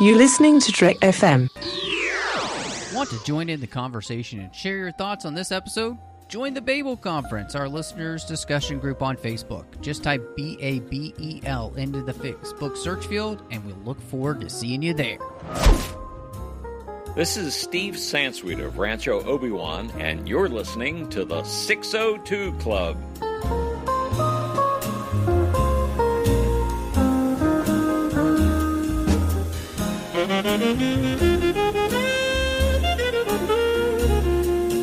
You're listening to Trek FM. Want to join in the conversation and share your thoughts on this episode? Join the Babel Conference, our listeners' discussion group on Facebook. Just type BABEL into the Facebook search field, and we'll look forward to seeing you there. This is Steve Sansweet of Rancho Obi-Wan, and you're listening to the 602 Club.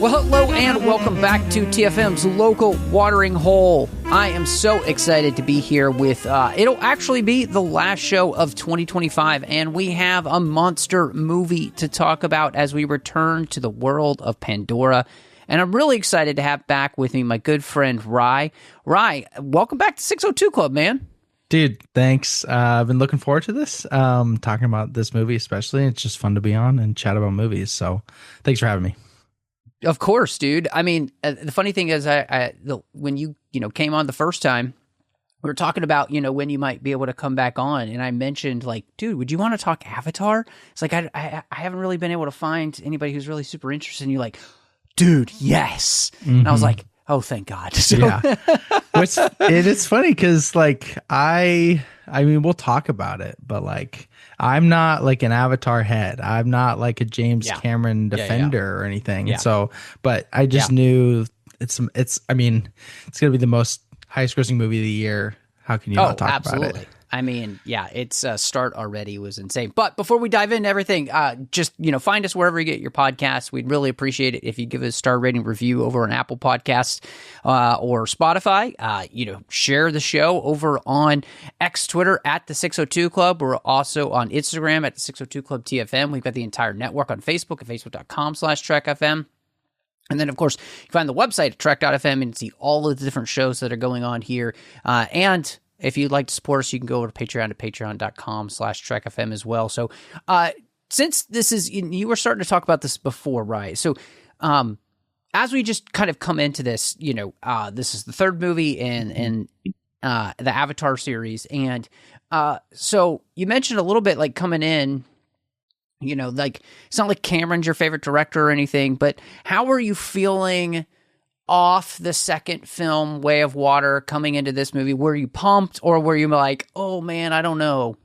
Well, hello and welcome back to TFM's Local Watering Hole. I am so excited to be here with, it'll actually be the last show of 2025, and we have a monster movie to talk about as we return to the world of Pandora. And I'm really excited to have back with me my good friend Ry. Ry, welcome back to 602 Club, man. Dude, thanks. I've been looking forward to this, talking about this movie especially. It's just fun to be on and chat about movies, so thanks for having me. Of course, dude. I mean, the funny thing is, when you came on the first time, we were talking about when you might be able to come back on, and I mentioned like, dude, would you want to talk Avatar? It's like I haven't really been able to find anybody who's really super interested. And you're like, dude, yes. Mm-hmm. And I was like, oh, thank God. So. Yeah, it's funny because like I mean, we'll talk about it, but like I'm not like an Avatar head. I'm not like a James Cameron defender or anything. Yeah. So, but I just knew it's. I mean, it's gonna be the most highest grossing movie of the year. How can you not talk about it? I mean, yeah, its start already was insane. But before we dive into everything, just, find us wherever you get your podcasts. We'd really appreciate it if you give us a star rating review over on Apple Podcasts or Spotify. Share the show over on X Twitter at the 602 Club. We're also on Instagram at the 602 Club TFM. We've got the entire network on Facebook at facebook.com/TrekFM. And then, of course, you can find the website at trek.fm and see all of the different shows that are going on here. And if you'd like to support us, you can go over to Patreon at patreon.com/TrekFM as well. So since this is, you were starting to talk about this before, right? So as we just kind of come into this, this is the third movie in the Avatar series. And so you mentioned a little bit like coming in, like it's not like Cameron's your favorite director or anything, but how are you feeling off the second film, Way of Water, coming into this movie? Were you pumped, or were you like, oh man, I don't know?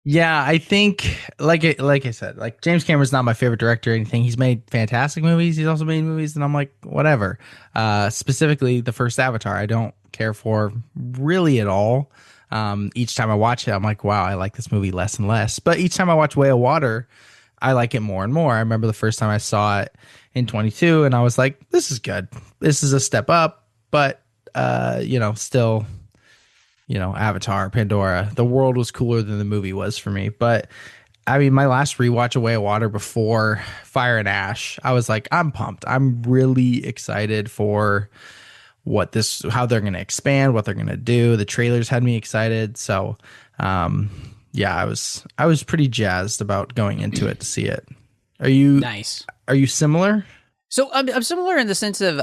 Yeah, I think like I said, like James Cameron's not my favorite director or anything. He's made fantastic movies. He's also made movies and I'm like, whatever. Specifically the first Avatar, I don't care for really at all. Each time I watch it, I'm like, wow, I like this movie less and less. But each time I watch Way of Water, I like it more and more. I remember the first time I saw it in 22 and I was like, this is good. This is a step up, but still, Avatar, Pandora, the world was cooler than the movie was for me. But I mean, my last rewatch of Way of Water before Fire and Ash, I was like, I'm pumped. I'm really excited for how they're going to expand, what they're going to do. The trailers had me excited. So, I was pretty jazzed about going into it to see it. Are you nice? Are you similar? So I'm similar in the sense of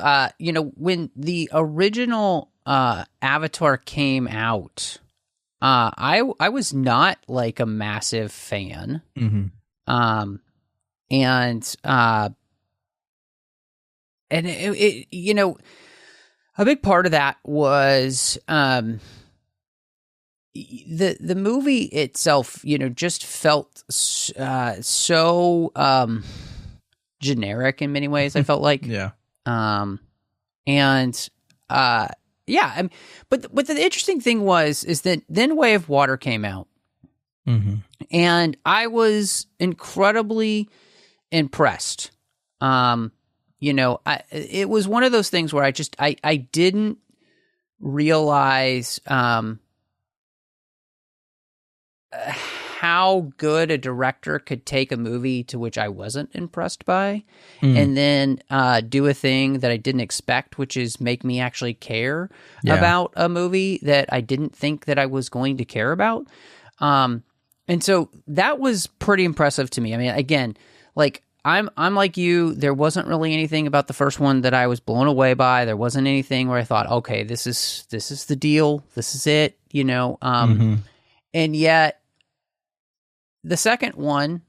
when the original Avatar came out, I was not like a massive fan. Mm-hmm. And it a big part of that was the movie itself, just felt so generic in many ways. I felt like, but the interesting thing is that then Way of Water came out, and I was incredibly impressed. It was one of those things where I didn't realize how good a director could take a movie to which I wasn't impressed by and then do a thing that I didn't expect, which is make me actually care about a movie that I didn't think that I was going to care about. And so that was pretty impressive to me. I mean, again, like I'm like you, there wasn't really anything about the first one that I was blown away by. There wasn't anything where I thought, okay, this is the deal. This is it, And yet the second one,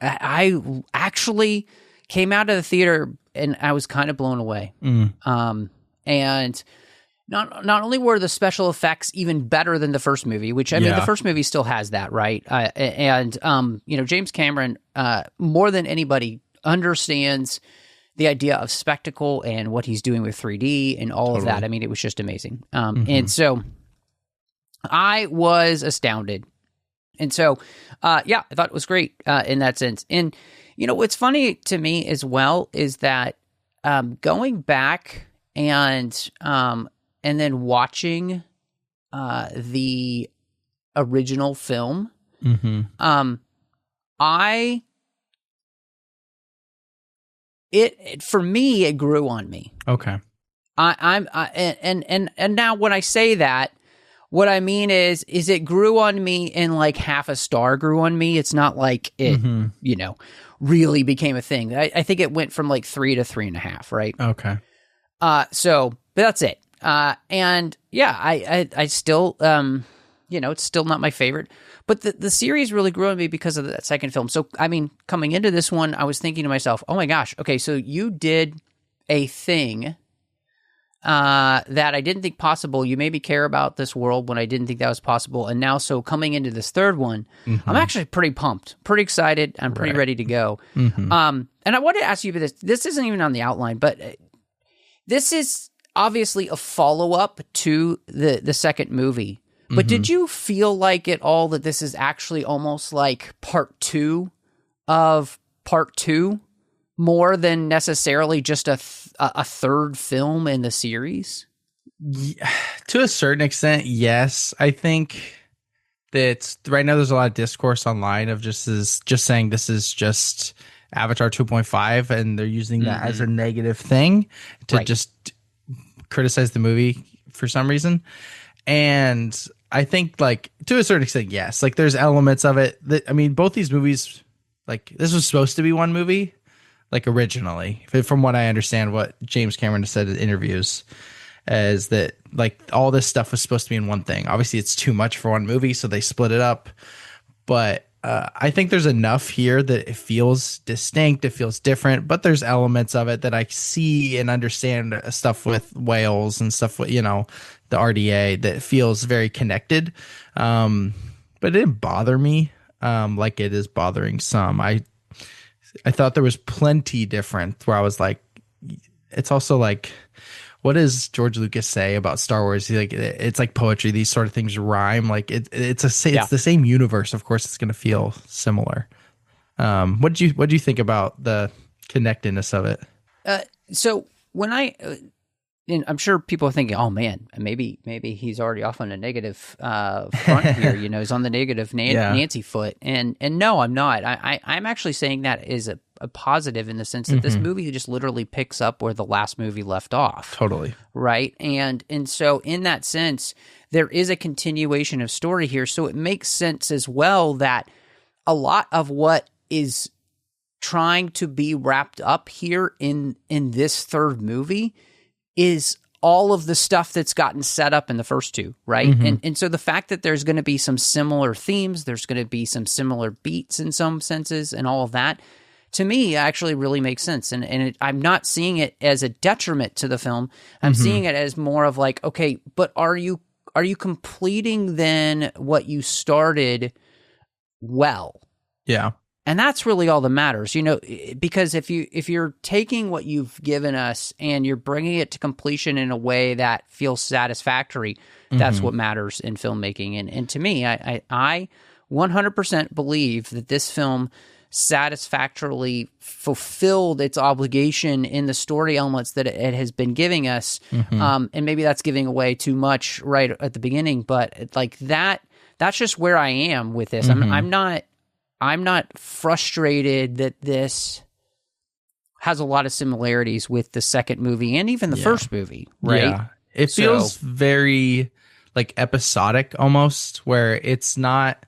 I actually came out of the theater and I was kind of blown away. And not only were the special effects even better than the first movie, which I mean, the first movie still has that, right? James Cameron, more than anybody, understands the idea of spectacle and what he's doing with 3D and all of that. I mean, it was just amazing. And so I was astounded. And so, I thought it was great in that sense. And, what's funny to me as well is that going back and then watching the original film, for me, it grew on me. Okay. And now when I say that, what I mean is it grew on me in like half a star grew on me. It's not like it, really became a thing. I think it went from like 3 to 3.5, right? Okay. But that's it. I still, it's still not my favorite, but the series really grew on me because of that second film. So, I mean, coming into this one, I was thinking to myself, oh my gosh, okay, so you did a thing that I didn't think possible. You made me care about this world when I didn't think that was possible. And now, so coming into this third one, I'm actually pretty pumped, pretty excited. I'm pretty ready to go. And I wanted to ask you this. This isn't even on the outline, but this is obviously a follow-up to the second movie. But did you feel like at all that this is actually almost like part 2 of part 2? More than necessarily just a third film in the series? Yeah, to a certain extent, yes. I think that right now there's a lot of discourse online of just saying this is just Avatar 2.5, and they're using that as a negative thing to just criticize the movie for some reason. And I think, like, to a certain extent, yes. Like, there's elements of it that, I mean, both these movies, like, this was supposed to be one movie. Like originally, from what I understand, what James Cameron has said in interviews is that like all this stuff was supposed to be in one thing. Obviously, it's too much for one movie, so they split it up. But I think there's enough here that it feels distinct, it feels different. But there's elements of it that I see and understand stuff with whales and stuff with the RDA that feels very connected. But it didn't bother me like it is bothering some. I thought there was plenty different where I was like, it's also like, what does George Lucas say about Star Wars? He's like, it's like poetry. These sort of things rhyme. Like it's the same universe. Of course, it's going to feel similar. What do you think about the connectedness of it? So when and I'm sure people are thinking, oh man, maybe he's already off on a negative front here. He's on the negative Nancy foot. And no, I'm not. I'm actually saying that is a positive in the sense that this movie just literally picks up where the last movie left off. Totally. Right. And so in that sense, there is a continuation of story here. So it makes sense as well that a lot of what is trying to be wrapped up here in this third movie is all of the stuff that's gotten set up in the first two, right? And so the fact that there's going to be some similar themes, there's going to be some similar beats in some senses and all of that, to me, actually really makes sense. And I'm not seeing it as a detriment to the film. I'm seeing it as more of like, okay, but are you completing then what you started well? Yeah. And that's really all that matters, because if you're taking what you've given us and you're bringing it to completion in a way that feels satisfactory, that's what matters in filmmaking. And to me, I 100% believe that this film satisfactorily fulfilled its obligation in the story elements that it has been giving us. And maybe that's giving away too much right at the beginning, but like that's just where I am with this. I'm not frustrated that this has a lot of similarities with the second movie and even the first movie, right? Yeah. It feels very like episodic almost, where it's not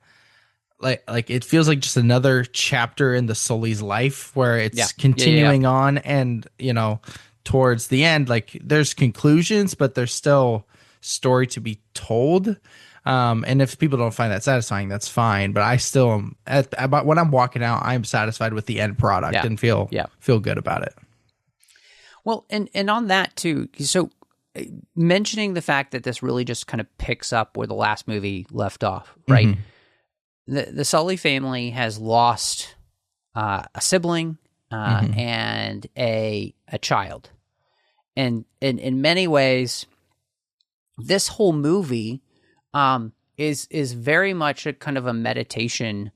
like it feels like just another chapter in the Sully's life where it's continuing on, and towards the end, like there's conclusions, but there's still story to be told. And if people don't find that satisfying, that's fine. But I still am about when I'm walking out, I'm satisfied with the end product and feel good about it. Well, and on that too, so mentioning the fact that this really just kind of picks up where the last movie left off, right? The Sully family has lost a sibling and a child, and in many ways, this whole movie is very much a kind of a meditation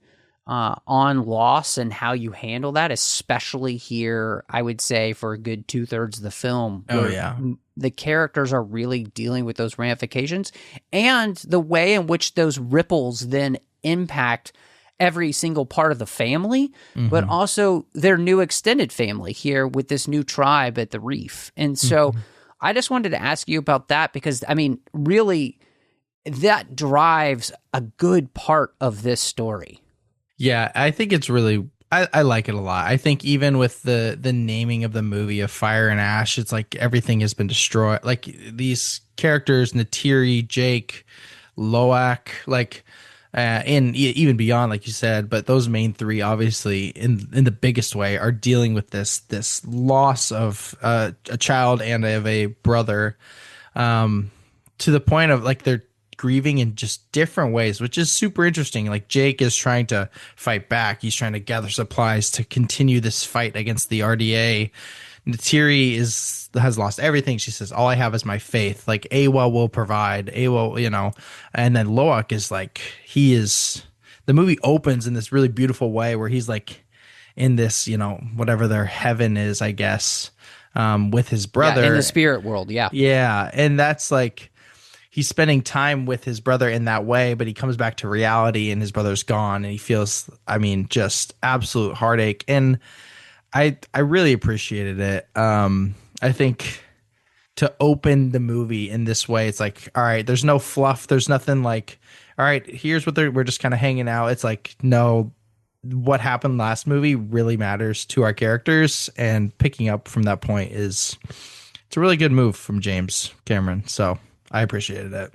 on loss and how you handle that, especially here, I would say, for a good 2/3 of the film. Oh, yeah. The characters are really dealing with those ramifications and the way in which those ripples then impact every single part of the family, but also their new extended family here with this new tribe at the reef. And so I just wanted to ask you about that because, I mean, really, that drives a good part of this story. Yeah, I think it's really I like it a lot. I think even with the naming of the movie of Fire and Ash, it's like everything has been destroyed. Like these characters, Natiri, Jake, Loak, like and even beyond, like you said, but those main three, obviously, in the biggest way, are dealing with this loss of a child and of a brother, to the point of like they're grieving in just different ways, which is super interesting. Like Jake is trying to fight back. He's trying to gather supplies to continue this fight against the RDA. Natiri has lost everything. She says, all I have is my faith. Like Awa will provide. Awa, and then Loak is like, the movie opens in this really beautiful way where he's like in this, whatever their heaven is, I guess, with his brother. In the spirit world. Yeah. Yeah. And that's like, he's spending time with his brother in that way, but he comes back to reality and his brother's gone and he feels, just absolute heartache. And I really appreciated it. I think to open the movie in this way, it's like, all right, there's no fluff. There's nothing like, all right, here's what we're just kind of hanging out. It's like, no, what happened last movie really matters to our characters, and picking up from that point it's a really good move from James Cameron. So I appreciated it.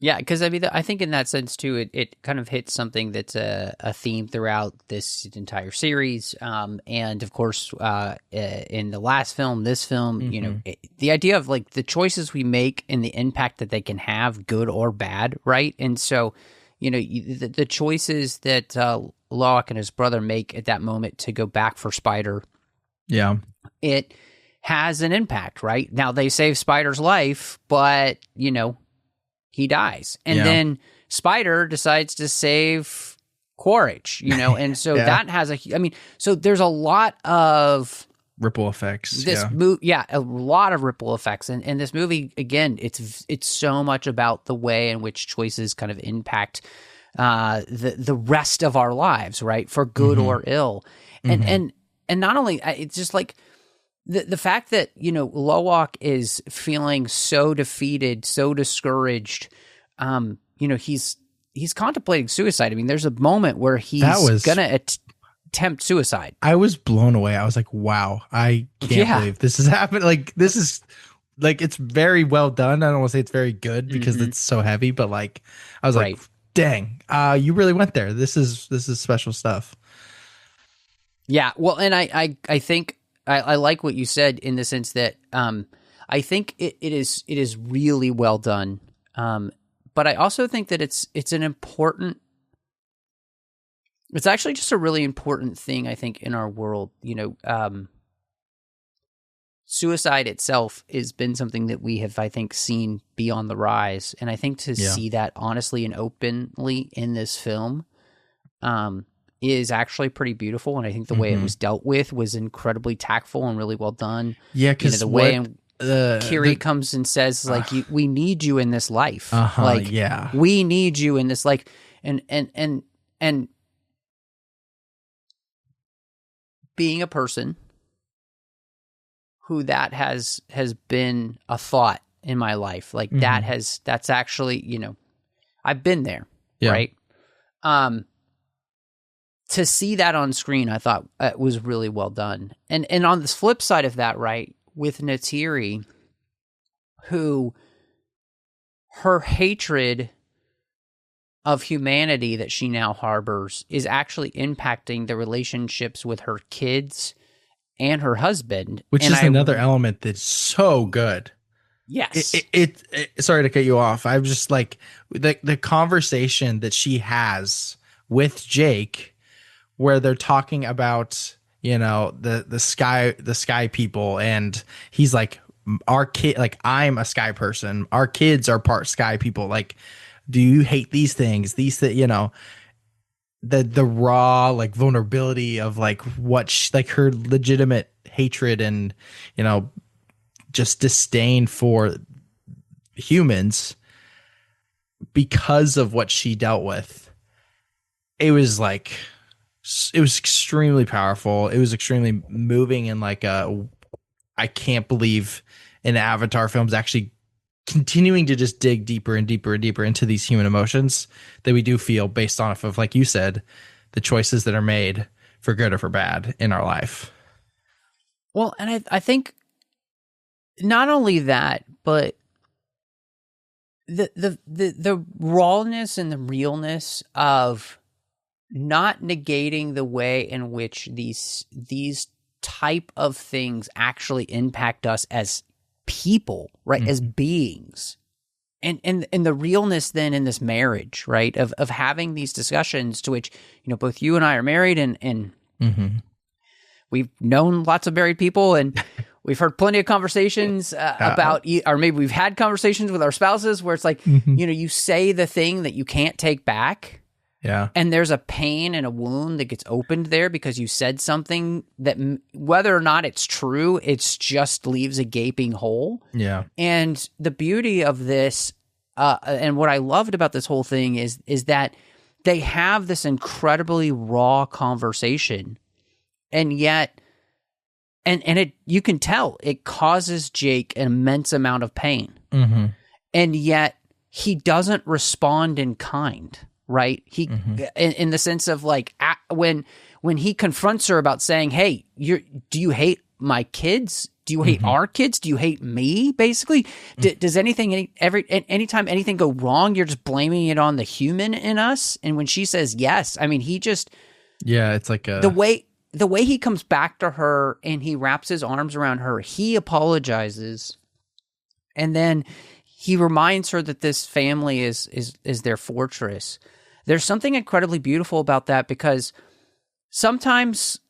Yeah, because I think in that sense too, it kind of hits something that's a theme throughout this entire series, and of course, in the last film, this film, the idea of like the choices we make and the impact that they can have, good or bad, right? And so, the choices that Loak and his brother make at that moment to go back for Spider, it has an impact, right? Now they save Spider's life, but he dies. And then Spider decides to save Quaritch, and so that has so there's a lot of ripple effects. A lot of ripple effects. And this movie, again, it's so much about the way in which choices kind of impact the rest of our lives, right? For good or ill. And not only, it's just like, the fact that, Loak is feeling so defeated, so discouraged, he's contemplating suicide. I mean, there's a moment where he's going to attempt suicide. I was blown away. I was like, wow, I can't believe this is happening. Like, this is, like, it's very well done. I don't want to say it's very good because it's so heavy, but like, I was like, dang, you really went there. This is special stuff. Yeah. Well, and I think, I like what you said in the sense that I think it is really well done, but I also think that it's actually just a really important thing, I think, in our world. Suicide itself has been something that we have, I think, seen be on the rise, and I think to see that honestly and openly in this film, is actually pretty beautiful, and I think the way it was dealt with was incredibly tactful and really well done. Yeah, because the way Kiri comes and says, like, "We need you in this life. We need you in this." Like, and being a person who that has been a thought in my life, like that's actually, I've been there, right? To see that on screen, I thought it was really well done. And on this flip side of that, right, with Natiri, who her hatred of humanity that she now harbors is actually impacting the relationships with her kids and her husband. Which and is another element that's so good. Yes. Sorry to cut you off. I'm just like the conversation that she has with Jake, where they're talking about, you know, the sky people, and he's like, our kid, like, I'm a sky person. Our kids are part sky people. Like, do you hate these things? You know, the raw like vulnerability of like what like her legitimate hatred and, you know, just disdain for humans because of what she dealt with. It was extremely powerful. It was extremely moving, and like I can't believe an Avatar film's actually continuing to just dig deeper and deeper and deeper into these human emotions that we do feel based off of, like you said, the choices that are made for good or for bad in our life. Well, and I think not only that, but the rawness and the realness of not negating the way in which these type of things actually impact us as people, right? Mm-hmm. As beings. And the realness then in this marriage, right? Of having these discussions, to which, you know, both you and I are married, and mm-hmm. we've known lots of married people, and we've heard plenty of conversations about, or maybe we've had conversations with our spouses where it's like, mm-hmm. you know, you say the thing that you can't take back. Yeah. And there's a pain and a wound that gets opened there because you said something that, whether or not it's true, it's just leaves a gaping hole. Yeah. And the beauty of this, and what I loved about this whole thing is that they have this incredibly raw conversation, and yet, and it, you can tell it causes Jake an immense amount of pain, mm-hmm. and yet he doesn't respond in kind. Right. He, mm-hmm. in the sense of like, when he confronts her about saying, hey, do you hate my kids? Do you hate mm-hmm. our kids? Do you hate me? Basically, mm-hmm. Does anytime anything go wrong, you're just blaming it on the human in us? And when she says yes, I mean, he just, it's like the way he comes back to her and he wraps his arms around her, he apologizes. And then he reminds her that this family is their fortress. There's something incredibly beautiful about that, because sometimes,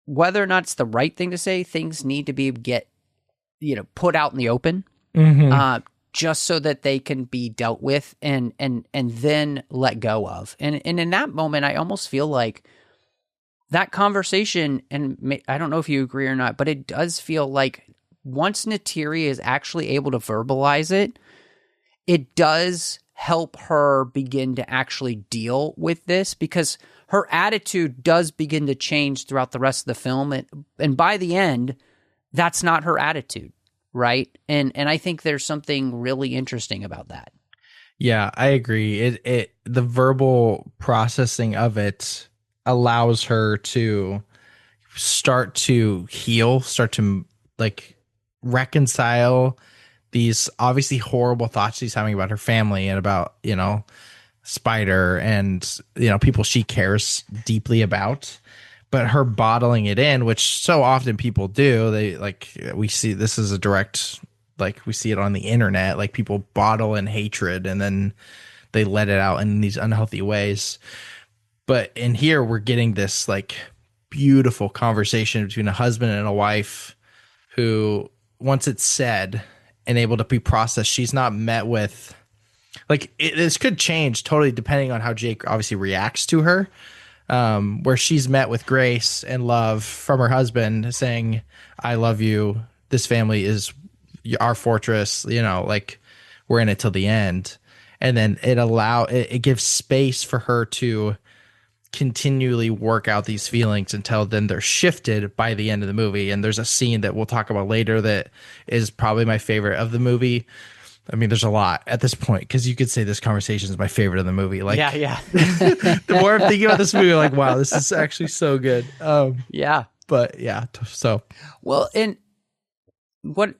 whether or not it's the right thing to say, things need to be put out in the open, mm-hmm. Just so that they can be dealt with and then let go of. And in that moment, I almost feel like that conversation, and I don't know if you agree or not, but it does feel like once Neytiri is actually able to verbalize it, it does help her begin to actually deal with this, because her attitude does begin to change throughout the rest of the film. And by the end, that's not her attitude, right? And I think there's something really interesting about that. Yeah, I agree. The verbal processing of it allows her to start to heal, start to like reconcile these obviously horrible thoughts she's having about her family and about, you know, Spider and, you know, people she cares deeply about, but her bottling it in, which so often people do. They like, we see this is a direct, like we see it on the internet, like people bottle in hatred and then they let it out in these unhealthy ways. But in here, we're getting this like beautiful conversation between a husband and a wife who, once it's said and able to be processed, she's not met with like this could change totally depending on how Jake obviously reacts to her, where she's met with grace and love from her husband saying, I love you. This family is our fortress. You know, like we're in it till the end. And then it gives space for her to continually work out these feelings until then they're shifted by the end of the movie. And there's a scene that we'll talk about later that is probably my favorite of the movie. I mean, there's a lot at this point, because you could say this conversation is my favorite of the movie. Like, yeah. The more I'm thinking about this movie, I'm like, wow, this is actually so good. Yeah. But yeah, so. Well, and what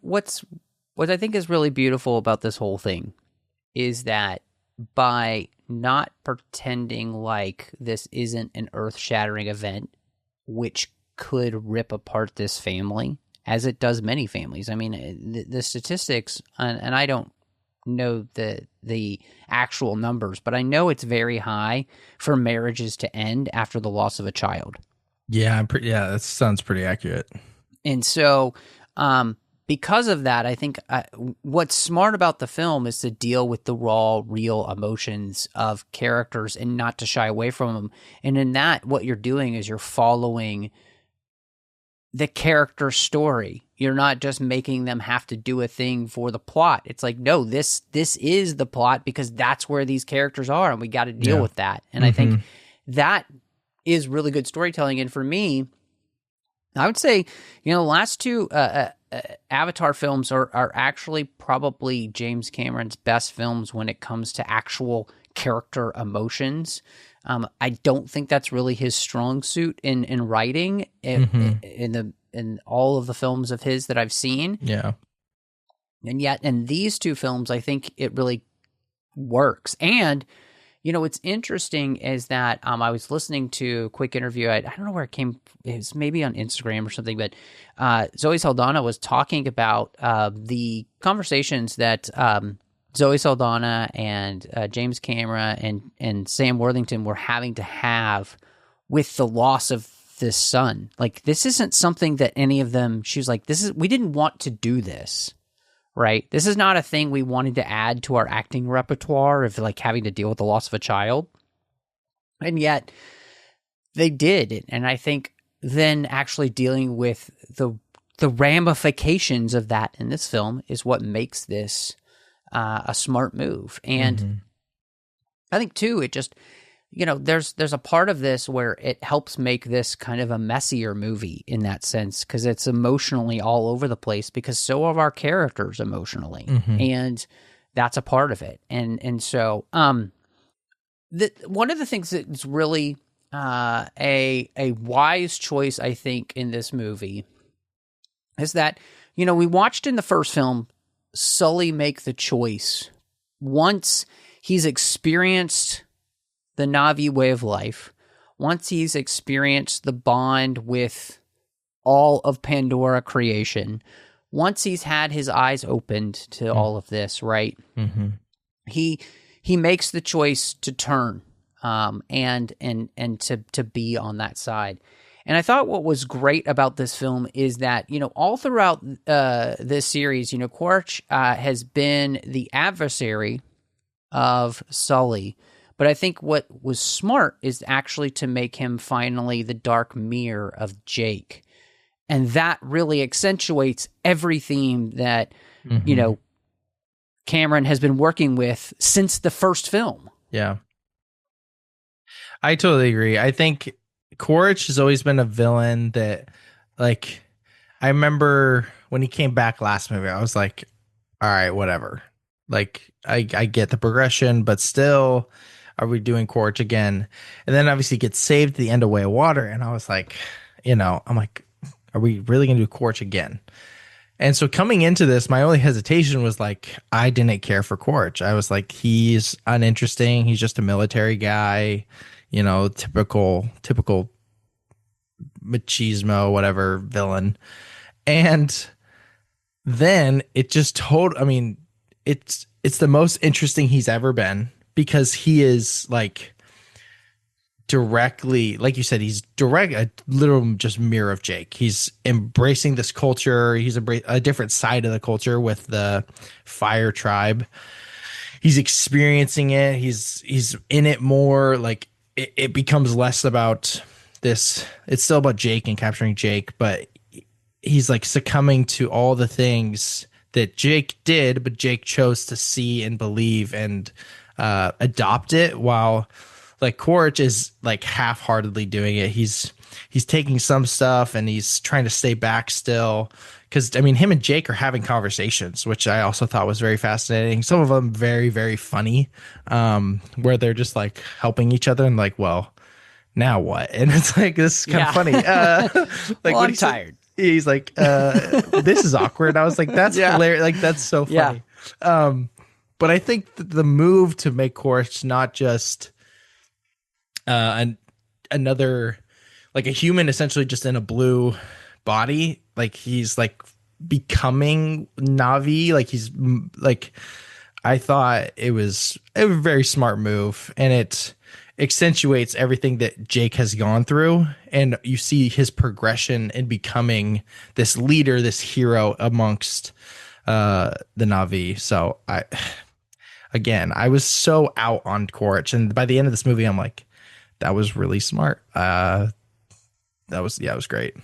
I think is really beautiful about this whole thing is that by not pretending like this isn't an earth-shattering event, which could rip apart this family, as it does many families. I mean, the statistics, and I don't know the actual numbers, but I know it's very high for marriages to end after the loss of a child. Yeah, that sounds pretty accurate. And so, because of that, I think what's smart about the film is to deal with the raw, real emotions of characters and not to shy away from them. And in that, what you're doing is you're following the character story. You're not just making them have to do a thing for the plot. It's like, no, this is the plot because that's where these characters are, and we got to deal with that. And I think that is really good storytelling. And for me, I would say, the last two Avatar films are actually probably James Cameron's best films when it comes to actual character emotions. I don't think that's really his strong suit in writing in all of the films of his that I've seen. Yeah. And yet in these two films, I think it really works. And what's interesting is that I was listening to a quick interview. I don't know where it came. It was maybe on Instagram or something, but Zoe Saldana was talking about the conversations that Zoe Saldana and James Cameron and Sam Worthington were having to have with the loss of this son. Like, this isn't something that any of them, she was like, we didn't want to do this. Right? This is not a thing we wanted to add to our acting repertoire of like having to deal with the loss of a child. And yet they did. And I think then actually dealing with the ramifications of that in this film is what makes this a smart move. And I think too, it just, there's a part of this where it helps make this kind of a messier movie in that sense, because it's emotionally all over the place, because so are our characters emotionally, and that's a part of it. And so one of the things that's really a wise choice, I think, in this movie is that, we watched in the first film Sully make the choice once he's experienced the Na'vi way of life, once he's experienced the bond with all of Pandora creation, once he's had his eyes opened to all of this, right? He makes the choice to turn and to be on that side. And I thought what was great about this film is that, all throughout this series, Quaritch has been the adversary of Sully. But I think what was smart is actually to make him finally the dark mirror of Jake. And that really accentuates every theme that, Cameron has been working with since the first film. Yeah. I totally agree. I think Quaritch has always been a villain that, like, I remember when he came back last movie, I was like, all right, whatever. Like, I get the progression, but still, are we doing Quaritch again? And then obviously gets saved at the end of Way of Water. And I was like, I'm like, are we really going to do Quaritch again? And so coming into this, my only hesitation was like, I didn't care for Quaritch. I was like, he's uninteresting. He's just a military guy, typical machismo, whatever villain. And then it just it's the most interesting he's ever been, because he is like directly, like you said, he's a literal just mirror of Jake. He's embracing this culture. He's a different side of the culture with the Fire Tribe. He's experiencing it. He's in it more. Like it becomes less about this. It's still about Jake and capturing Jake, but he's like succumbing to all the things that Jake did, but Jake chose to see and believe and adopt it, while like Quaritch is like half-heartedly doing it. He's taking some stuff and he's trying to stay back still, because him and Jake are having conversations, which I also thought was very fascinating. Some of them very, very funny, where they're just like helping each other and like, well, now what? And it's like, this is kind of funny. Like, well, I'm tired. He's like, this is awkward. I was like, that's hilarious. Like, that's so funny. but I think the move to make Korch not just another, like a human essentially just in a blue body, like he's like becoming Navi, like he's like, I thought it was a very smart move, and it accentuates everything that Jake has gone through, and you see his progression in becoming this leader, this hero amongst the Navi. So I was so out on Korch, and by the end of this movie I'm like, that was really smart. It was great.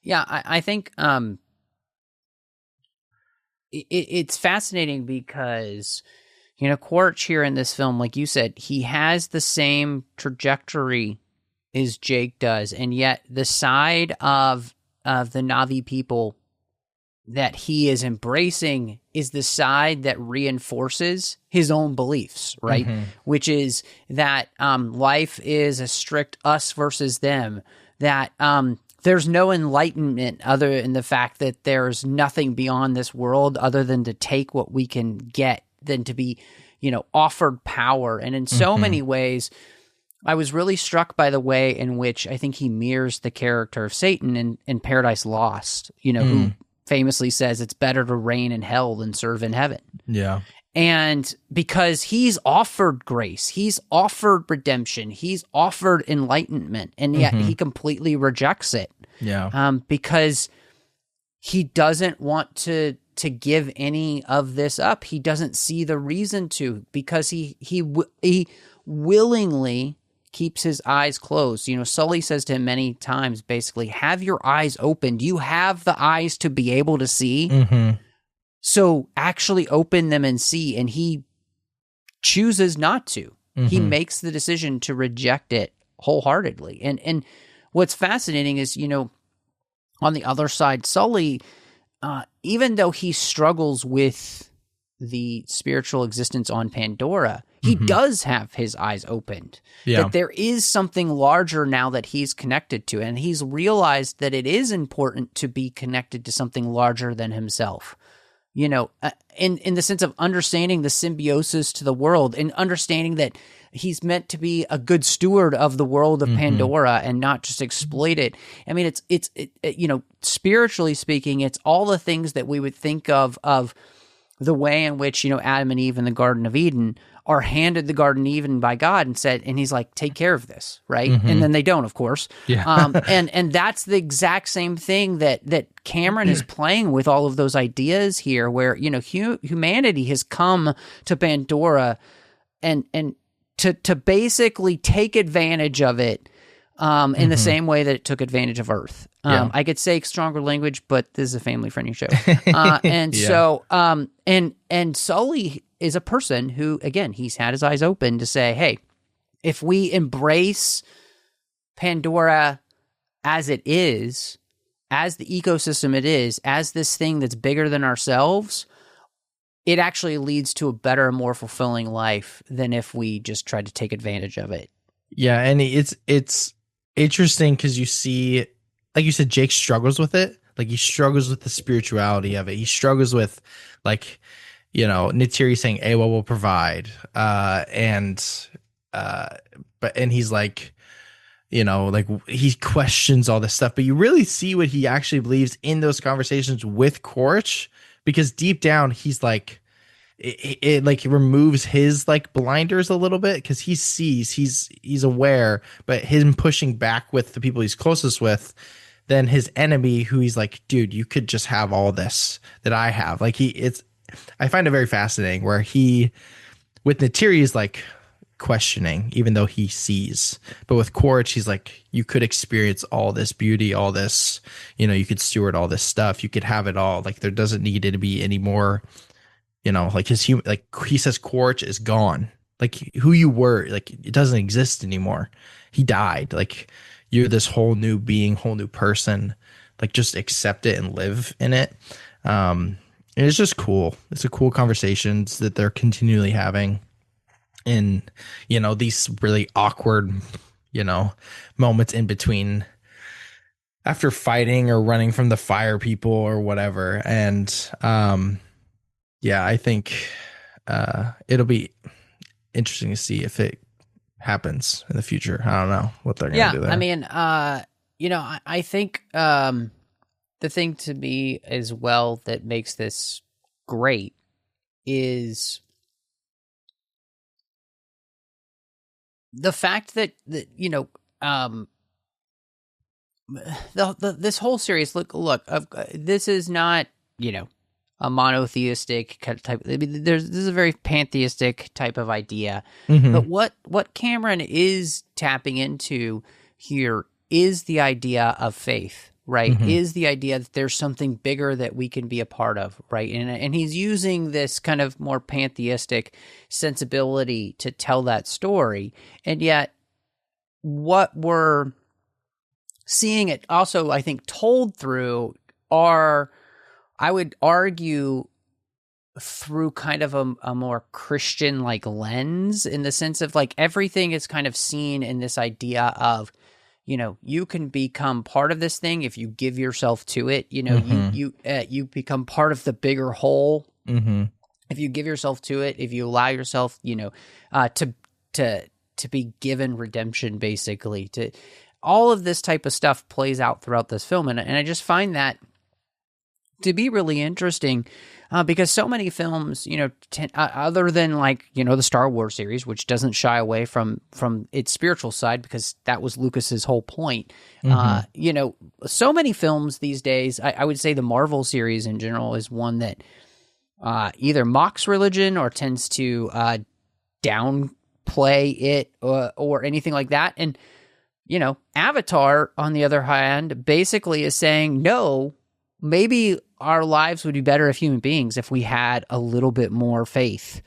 Yeah, I think it's fascinating because, you know, Quaritch here in this film, like you said, he has the same trajectory as Jake does, and yet the side of the Na'vi people that he is embracing is the side that reinforces his own beliefs, right? Mm-hmm. Which is that life is a strict us versus them, that there's no enlightenment other than the fact that there's nothing beyond this world other than to take what we can get, than to be, you know, offered power. And in so many ways, I was really struck by the way in which I think he mirrors the character of Satan in Paradise Lost, you know, who famously says it's better to reign in hell than serve in heaven. Yeah. And because he's offered grace, he's offered redemption, he's offered enlightenment, and yet he completely rejects it. Yeah. Because he doesn't want to give any of this up. He doesn't see the reason to, because he willingly keeps his eyes closed. You know, Sully says to him many times, basically, have your eyes opened. You have the eyes to be able to see. So actually open them and see. And he chooses not to. He makes the decision to reject it wholeheartedly. And what's fascinating is, you know, on the other side, Sully, even though he struggles with the spiritual existence on Pandora, he does have his eyes opened. Yeah. That there is something larger now that he's connected to, and he's realized that it is important to be connected to something larger than himself. You know, in the sense of understanding the symbiosis to the world, and understanding that he's meant to be a good steward of the world of Pandora and not just exploit it. I mean, it's you know, spiritually speaking, it's all the things that we would think of the way in which, you know, Adam and Eve in the Garden of Eden are handed the Garden of Eden by God and said, and he's like, take care of this, right? And then they don't, of course. Yeah. And that's the exact same thing that Cameron is playing with all of those ideas here, where, you know, humanity has come to Pandora and to basically take advantage of it in the same way that it took advantage of Earth. I could say stronger language, but this is a family-friendly show. And so, and Sully is a person who, again, he's had his eyes open to say, hey, if we embrace Pandora as it is, as the ecosystem it is, as this thing that's bigger than ourselves, it actually leads to a better, more fulfilling life than if we just try to take advantage of it. Yeah, and it's interesting because you see, like you said, Jake struggles with it. Like, he struggles with the spirituality of it. He struggles with, like, you know, Neytiri saying, Awa will provide. But he's like, you know, like, he questions all this stuff, but you really see what he actually believes in those conversations with Korch, because deep down he's like, it like removes his like blinders a little bit, because he sees, he's aware, but him pushing back with the people he's closest with, then his enemy, who he's like, dude, you could just have all this that I have. Like, I find it very fascinating where he, with Neytiri, is like questioning, even though he sees, but with Korch, he's like, you could experience all this beauty, all this, you know, you could steward all this stuff, you could have it all. Like, there doesn't need to be any more, you know, like his human, like he says, Korch is gone. Like, who you were, like, it doesn't exist anymore. He died. Like, you're this whole new being, whole new person. Like, just accept it and live in it. And it's just cool. It's a cool conversations that they're continually having in, you know, these really awkward, you know, moments in between after fighting or running from the fire people or whatever. And, yeah, I think it'll be interesting to see if it happens in the future. I don't know what they're going to do there. I mean, I think the thing to me as well that makes this great is the fact that this whole series. Look, this is not a monotheistic type. I mean, this is a very pantheistic type of idea. But what Cameron is tapping into here is the idea of faith, right? Is the idea that there's something bigger that we can be a part of, right? And he's using this kind of more pantheistic sensibility to tell that story. And yet what we're seeing it also, I think, told through are, I would argue, through kind of a more Christian like lens, in the sense of like everything is kind of seen in this idea of, you can become part of this thing if you give yourself to it. You become part of the bigger whole if you give yourself to it. If you allow yourself, to be given redemption, basically. To all of this type of stuff plays out throughout this film, and I just find that to be really interesting, because so many films, other than like, the Star Wars series, which doesn't shy away from its spiritual side, because that was Lucas's whole point. So many films these days, I would say the Marvel series in general is one that either mocks religion or tends to downplay it or anything like that. And, Avatar, on the other hand, basically is saying, no, maybe our lives would be better as human beings if we had a little bit more faith.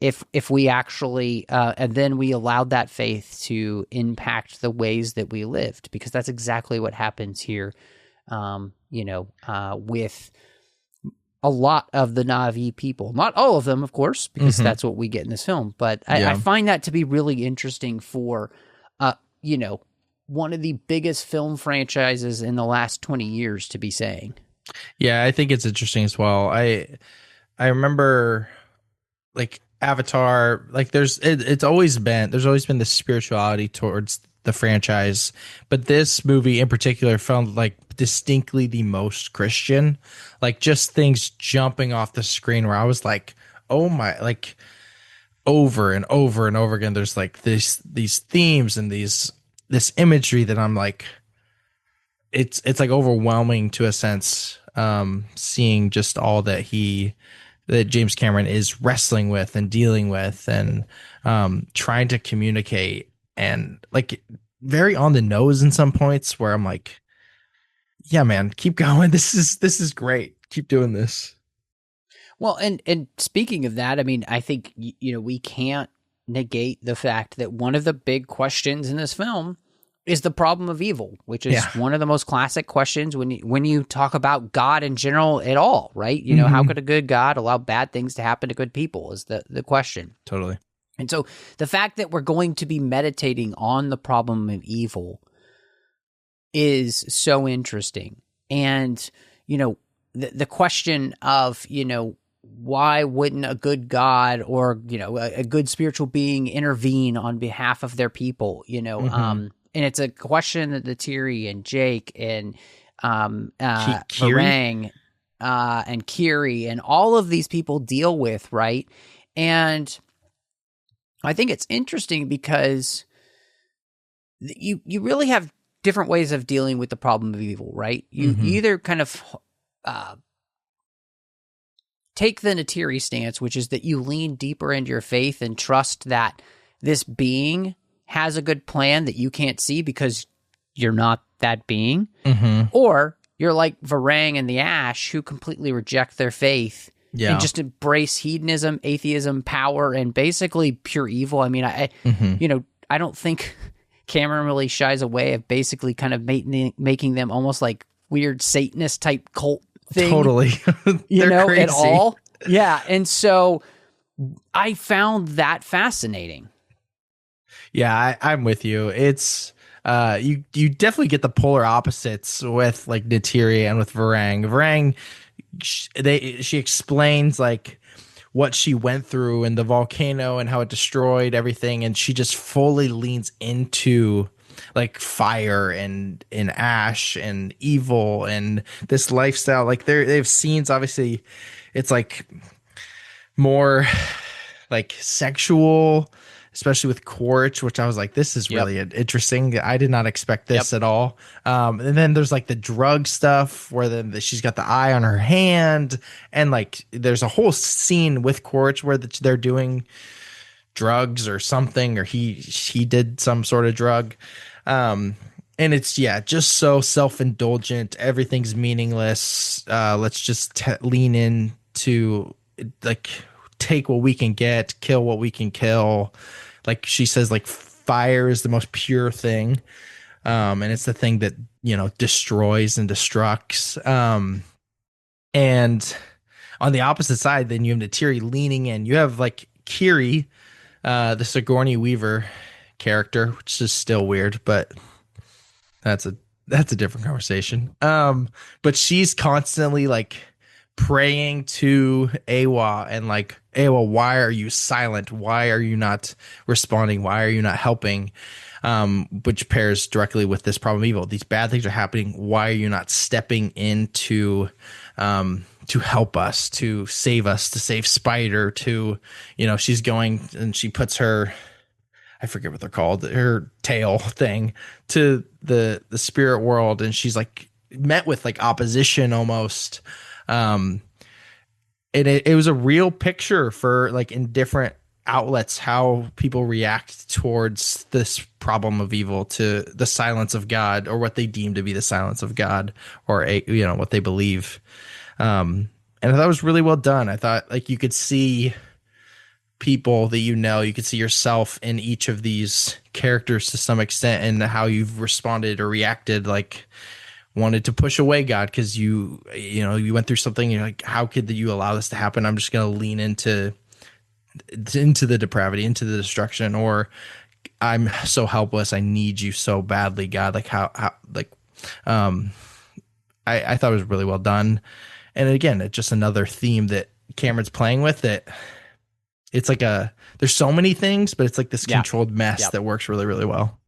If we actually, and then we allowed that faith to impact the ways that we lived, because that's exactly what happens here, with a lot of the Na'vi people. Not all of them, of course, because that's what we get in this film. But I find that to be really interesting for, one of the biggest film franchises in the last 20 years to be saying. Yeah, I think it's interesting as well. I remember like Avatar, like there's always been this spirituality towards the franchise, but this movie in particular felt like distinctly the most Christian. Like just things jumping off the screen where I was like, oh my, like over and over and over again, there's like these themes and this imagery that I'm like, it's like overwhelming to a sense, seeing just all that James Cameron is wrestling with and dealing with and trying to communicate, and like very on the nose in some points where I'm like, yeah, man, keep going. This is great. Keep doing this. Well, and speaking of that, I mean, I think, we can't negate the fact that one of the big questions in this film is the problem of evil, which is one of the most classic questions when you talk about God in general at all, right? How could a good God allow bad things to happen to good people is the question. Totally. And so the fact that we're going to be meditating on the problem of evil is so interesting. And, the question of, why wouldn't a good God or, a good spiritual being intervene on behalf of their people, and it's a question that Neytiri and Jake and Varang and Kiri and all of these people deal with, right? And I think it's interesting because you really have different ways of dealing with the problem of evil, right? You either kind of take the Neytiri stance, which is that you lean deeper into your faith and trust that this being has a good plan that you can't see because you're not that being. Or you're like Varang and the Ash, who completely reject their faith and just embrace hedonism, atheism, power, and basically pure evil. I mean, I don't think Cameron really shies away of basically kind of making them almost like weird Satanist type cult thing. Totally. Crazy. At all. Yeah. And so I found that fascinating. Yeah, I'm with you. It's you definitely get the polar opposites with like Neytiri and with Varang. Varang, she explains like what she went through and the volcano and how it destroyed everything, and she just fully leans into like fire and ash and evil and this lifestyle. Like they have scenes, obviously it's like more like sexual, especially with Quaritch, which I was like, this is really interesting. I did not expect this at all. And then there's like the drug stuff where she's got the eye on her hand, and like there's a whole scene with Quaritch where they're doing drugs or something, or he did some sort of drug. And it's just so self-indulgent. Everything's meaningless. Let's just lean in to like take what we can get, kill what we can kill. Like she says, like fire is the most pure thing. And it's the thing that, destroys and destructs. And on the opposite side, then you have Neytiri leaning in. You have like Kiri, the Sigourney Weaver character, which is still weird, but that's a different conversation. But she's constantly like praying to Awa and like, Awa, why are you silent? Why are you not responding? Why are you not helping? Which pairs directly with this problem of evil. These bad things are happening. Why are you not stepping in to help us, to save Spider, she's going and she puts her, I forget what they're called, her tail thing to the spirit world. And she's like met with like opposition almost. And it was a real picture for like in different outlets, how people react towards this problem of evil, to the silence of God, or what they deem to be the silence of God, or what they believe. And I thought it was really well done. I thought like you could see people that you could see yourself in each of these characters to some extent, and how you've responded or reacted, like wanted to push away God because you went through something. You're like, how could you allow this to happen? I'm just going to lean into the depravity, into the destruction, or I'm so helpless. I need you so badly, God. Like I thought it was really well done. And again, it's just another theme that Cameron's playing with. That it's like there's so many things, but it's like this controlled mess that works really, really well.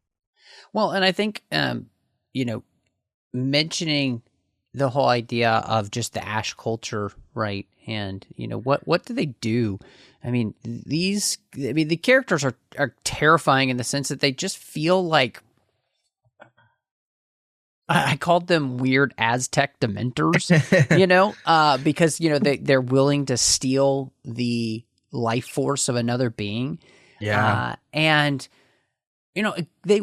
Well, and I think, mentioning the whole idea of just the ash culture, right? And what do they do? I mean, the characters are terrifying in the sense that they just feel like, I called them weird Aztec dementors, because they're willing to steal the life force of another being. And they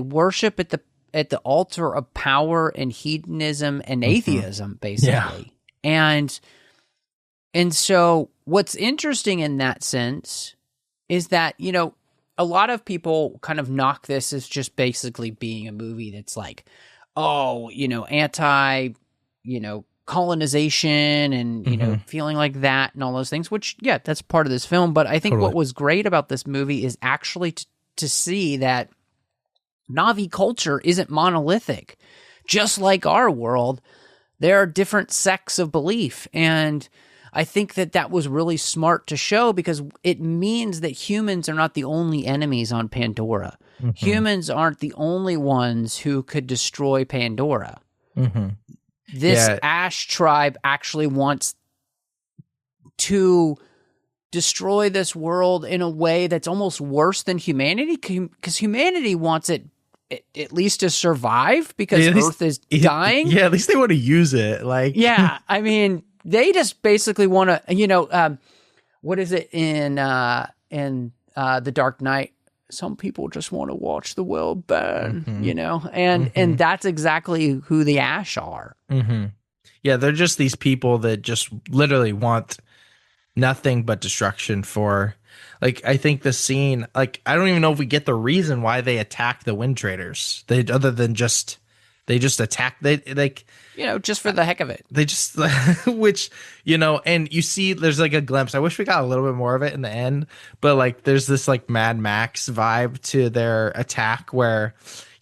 worship at the altar of power and hedonism and atheism, basically. And so what's interesting in that sense is that, a lot of people kind of knock this as just basically being a movie that's like, anti, colonization and, feeling like that and all those things, which, that's part of this film. But I think what was great about this movie is actually to see that Na'vi culture isn't monolithic. Just like our world, there are different sects of belief. And I think that was really smart to show, because it means that humans are not the only enemies on Pandora. Mm-hmm. Humans aren't the only ones who could destroy Pandora. Mm-hmm. This Ash tribe actually wants to destroy this world in a way that's almost worse than humanity, because humanity wants it at least to survive, because Earth is dying. Yeah, at least they want to use it. Like, I mean, they just basically want to, what is it in The Dark Knight? Some people just want to watch the world burn, and that's exactly who the Ash are. Mm-hmm. Yeah, they're just these people that just literally want nothing but destruction for, like, I think the scene, like, I don't even know if we get the reason why they attack the Wind Traders. Other than just, they just attack, just for the heck of it. They just, which, and you see, there's like a glimpse. I wish we got a little bit more of it in the end, but like, there's this like Mad Max vibe to their attack where,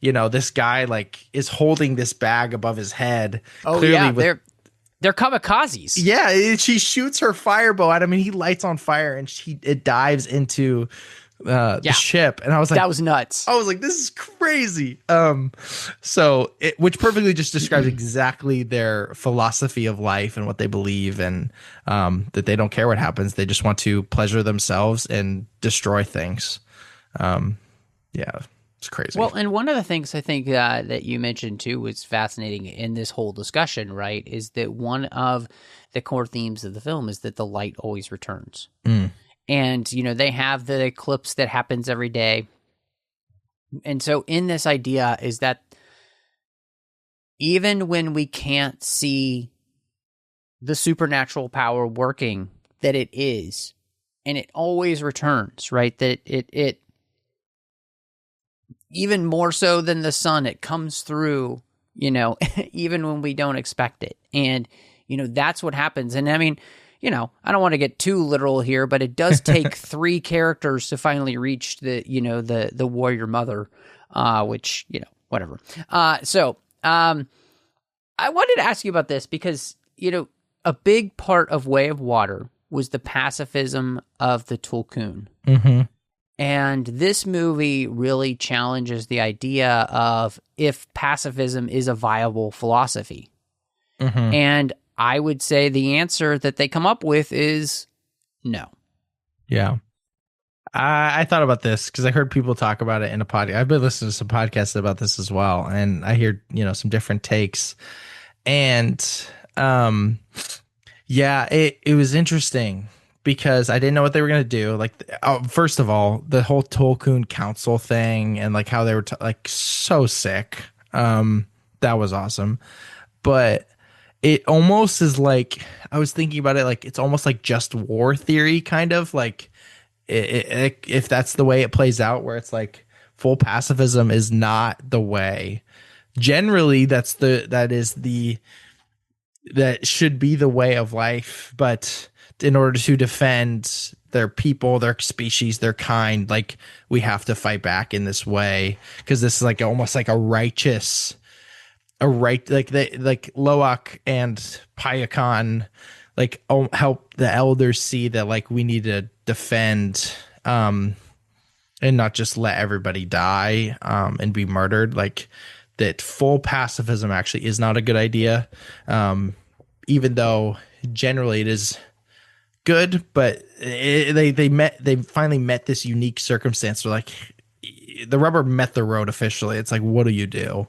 this guy like is holding this bag above his head. Oh, clearly They're kamikazes. Yeah, she shoots her firebow at him, and he lights on fire, and it dives into the ship. And I was like, that was nuts. I was like, this is crazy. Which perfectly just describes exactly their philosophy of life and what they believe, and that they don't care what happens. They just want to pleasure themselves and destroy things. It's crazy. Well, and one of the things I think that you mentioned too was fascinating in this whole discussion, right, is that one of the core themes of the film is that the light always returns. And, they have the eclipse that happens every day. And so in this idea is that even when we can't see the supernatural power working, that it is, and it always returns, right? That it even more so than the sun, it comes through, even when we don't expect it. And, that's what happens. And I mean, I don't want to get too literal here, but it does take 3 characters to finally reach the warrior mother, which, whatever. So I wanted to ask you about this because, a big part of Way of Water was the pacifism of the Tulkun. Mm-hmm. And this movie really challenges the idea of if pacifism is a viable philosophy. Mm-hmm. And I would say the answer that they come up with is no. Yeah. I thought about this because I heard people talk about it in a podcast. I've been listening to some podcasts about this as well. And I hear, some different takes. And it was interesting because I didn't know what they were going to do. Like, first of all, the whole Tolkien Council thing and like how they were so sick. That was awesome. But it almost is like, I was thinking about it, like it's almost like just war theory, kind of like if that's the way it plays out, where it's like full pacifism is not the way. Generally, that should be the way of life, but in order to defend their people, their species, their kind, like we have to fight back in this way because this is like almost like like Loak and Payakan like help the elders see that like we need to defend and not just let everybody die and be murdered. Like that full pacifism actually is not a good idea, even though generally it is good, but they finally met this unique circumstance where like the rubber met the road officially. It's like, what do you do?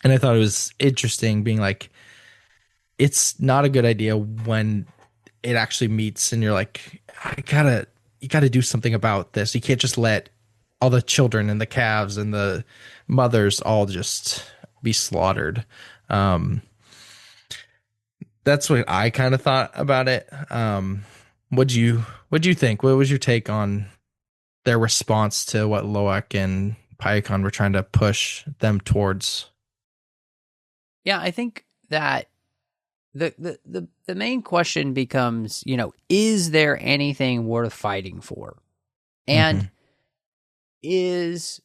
And I thought it was interesting being like, it's not a good idea when it actually meets and you're like, you gotta do something about this. You can't just let all the children and the calves and the mothers all just be slaughtered. That's what I kind of thought about it. What'd you think? What was your take on their response to what Loak and Payakan were trying to push them towards? Yeah, I think that the main question becomes, is there anything worth fighting for? And is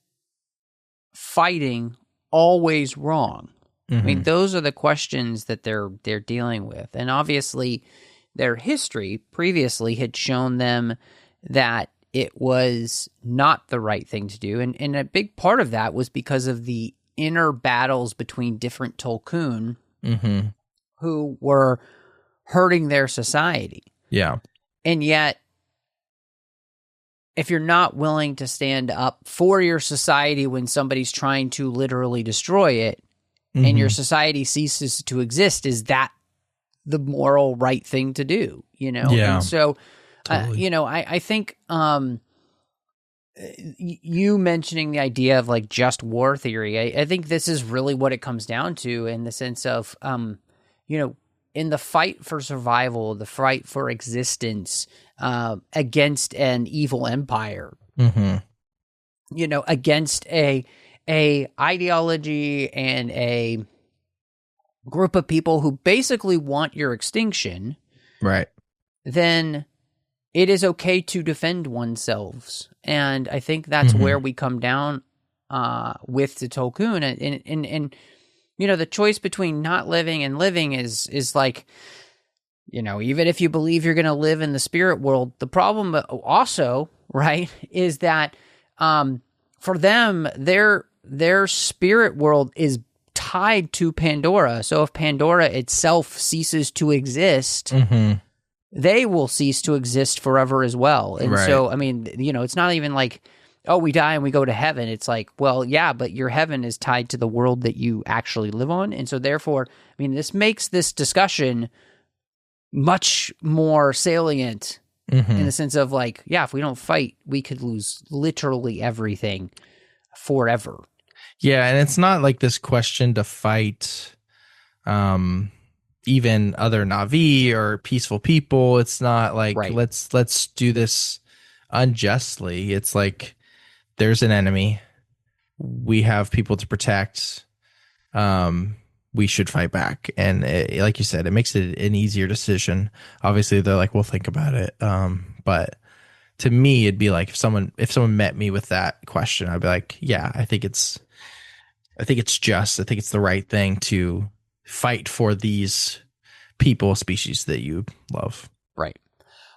fighting always wrong? I mean, those are the questions that they're dealing with. And obviously, their history previously had shown them that it was not the right thing to do. And a big part of that was because of the inner battles between different Tulkun who were hurting their society. Yeah. And yet, if you're not willing to stand up for your society when somebody's trying to literally destroy it, and your society ceases to exist, is that the moral right thing to do? Yeah. And so, totally. I think you mentioning the idea of like just war theory, I think this is really what it comes down to, in the sense of, in the fight for survival, the fight for existence against an evil empire, against a ideology and a group of people who basically want your extinction, right? Then it is okay to defend oneself. And I think that's where we come down with the Tulkun. And the choice between not living and living is like, even if you believe you're going to live in the spirit world, the problem also, right, is that for them, their spirit world is tied to Pandora. So if Pandora itself ceases to exist, they will cease to exist forever as well. And so, I mean, it's not even like, oh, we die and we go to heaven. It's like, well, yeah, but your heaven is tied to the world that you actually live on. And so therefore, I mean, this makes this discussion much more salient in the sense of like, yeah, if we don't fight, we could lose literally everything forever. Yeah, and it's not like this question to fight even other Na'vi or peaceful people. It's not like let's do this unjustly. It's like there's an enemy. We have people to protect. We should fight back. And like you said, it makes it an easier decision. Obviously, they're like, we'll think about it. But to me, it'd be like if someone met me with that question, I'd be like, yeah, I think it's just. I think it's the right thing to fight for these people, species that you love. Right.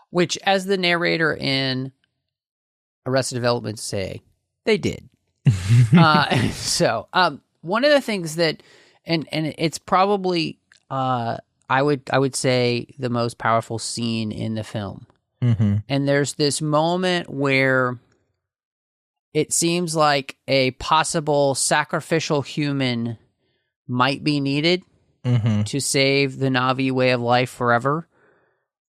Which, as the narrator in Arrested Development say, they did. So one of the things that, and it's probably, I would say the most powerful scene in the film. And there's this moment where it seems like a possible sacrificial human might be needed to save the Na'vi way of life forever.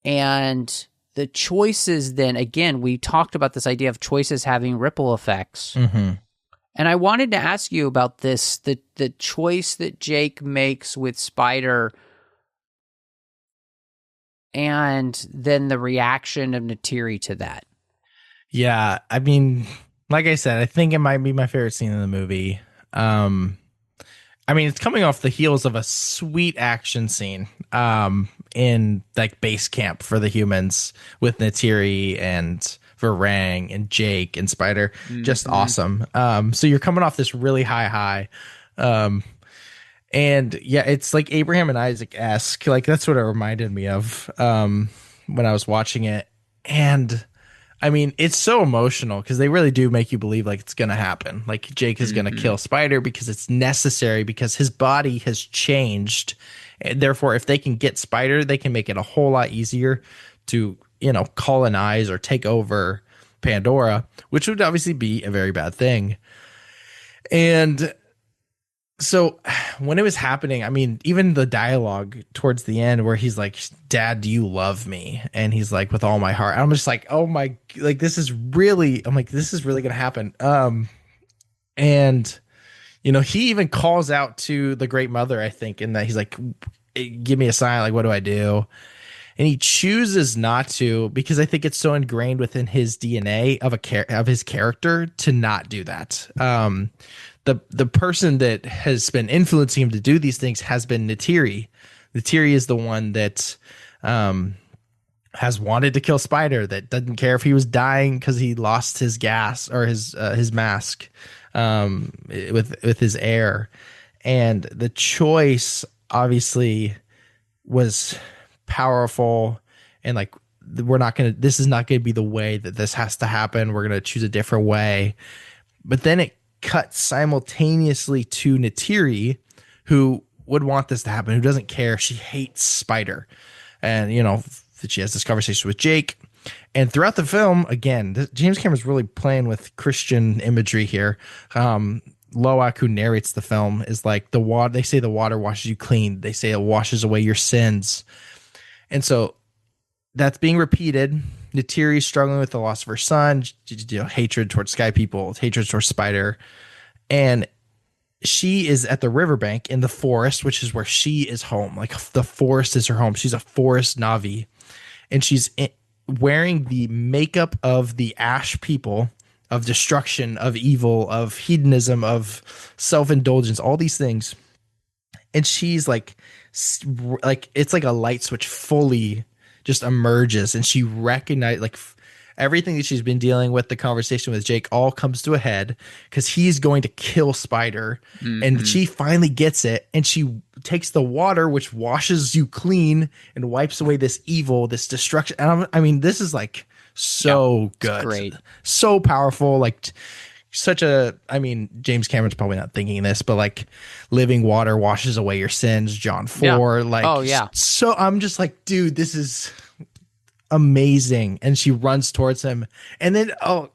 And the choices then, again, we talked about this idea of choices having ripple effects. And I wanted to ask you about this, the choice that Jake makes with Spider and then the reaction of Neytiri to that. Yeah, I mean, like I said, I think it might be my favorite scene in the movie. I mean, it's coming off the heels of a sweet action scene in like base camp for the humans with Neytiri and Varang and Jake and Spider. Just awesome. So you're coming off this really high. And yeah, it's like Abraham and Isaac-esque. Like that's what it reminded me of when I was watching it. And I mean, it's so emotional because they really do make you believe like it's going to happen. Like Jake is going to kill Spider because it's necessary, because his body has changed. And therefore, if they can get Spider, they can make it a whole lot easier to, colonize or take over Pandora, which would obviously be a very bad thing. And so when it was happening, I mean, even the dialogue towards the end where he's like, Dad, do you love me? And he's like, with all my heart. I'm just like, oh my, like, this is really going to happen. And, he even calls out to the Great Mother, I think, in that he's like, give me a sign. Like, what do I do? And he chooses not to, because I think it's so ingrained within his DNA of his character to not do that. The person that has been influencing him to do these things has been Neytiri. Neytiri is the one that has wanted to kill Spider, that doesn't care if he was dying because he lost his gas or his mask with his air. And the choice obviously was powerful, and like this is not going to be the way that this has to happen. We're going to choose a different way. But then it cut simultaneously to Neytiri, who would want this to happen, who doesn't care. She hates Spider. And, that she has this conversation with Jake. And throughout the film, again, James Cameron's really playing with Christian imagery here. Loak, who narrates the film, is like, the water. They say the water washes you clean. They say it washes away your sins. And so that's being repeated. Neytiri struggling with the loss of her son, hatred towards Sky People, hatred towards Spider. And she is at the riverbank in the forest, which is where she is home. Like the forest is her home. She's a forest Na'vi. And she's wearing the makeup of the Ash people, of destruction, of evil, of hedonism, of self-indulgence, all these things. And she's like it's like a light switch fully just emerges, and she recognized, like, everything that she's been dealing with, the conversation with Jake, all comes to a head because he's going to kill Spider. And she finally gets it, and she takes the water, which washes you clean and wipes away this evil, this destruction. And I mean, this is like so good, great, so powerful, like such a, I mean, James Cameron's probably not thinking this, but like living water washes away your sins, John 4. Like, oh yeah. So I'm just like, dude, this is amazing. And she runs towards him, and then, oh,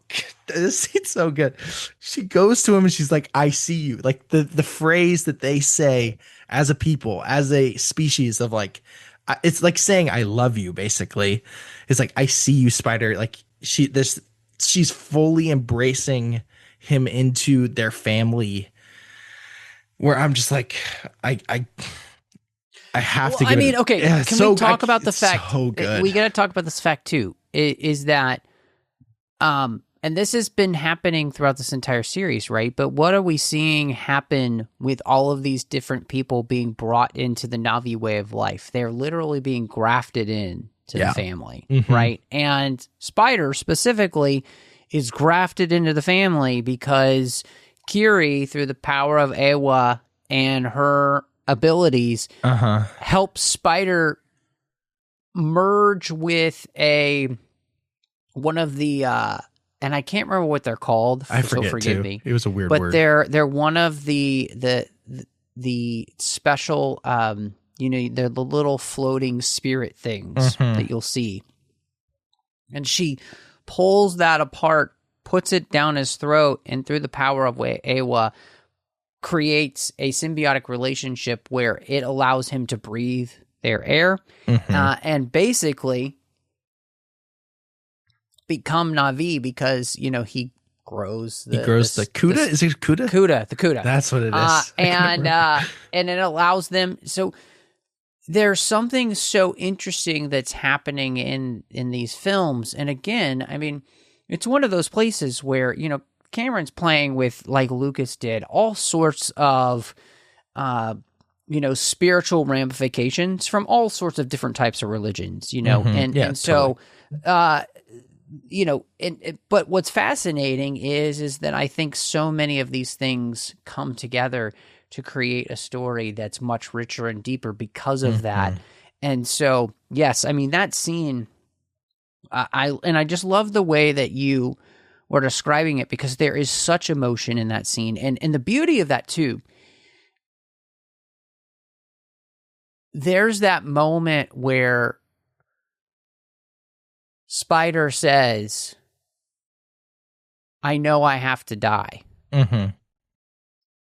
this scene's so good. She goes to him and she's like, I see you. Like the phrase that they say as a people, as a species of like, it's like saying, I love you, basically. It's like, I see you, Spider. Like she's fully embracing him into their family, where I'm just like, I have to. I mean, okay. Yeah, can we talk about the fact? So good. We got to talk about this fact too. Is that, and this has been happening throughout this entire series, right? But what are we seeing happen with all of these different people being brought into the Na'vi way of life? They're literally being grafted in to the family, right? And Spider specifically is grafted into the family because Kiri, through the power of Ewa and her abilities, helps Spider merge with one of the and I can't remember what they're called. I forget, so forgive too. me. It was a weird but word. They're one of the special they're the little floating spirit things that you'll see. And she pulls that apart, puts it down his throat, and through the power of Ewa, creates a symbiotic relationship where it allows him to breathe their air and basically become Na'vi because, he grows the Kuda. Is it Kuda? Kuda, the Kuda. That's what it is. And it allows them. So there's something so interesting that's happening in these films. And again, I mean, it's one of those places where, Cameron's playing with, like Lucas did, all sorts of, spiritual ramifications from all sorts of different types of religions, so, but what's fascinating is that I think so many of these things come together to create a story that's much richer and deeper because of that. And so, yes, I mean, that scene, I just love the way that you were describing it, because there is such emotion in that scene. And the beauty of that too, there's that moment where Spider says, I know I have to die.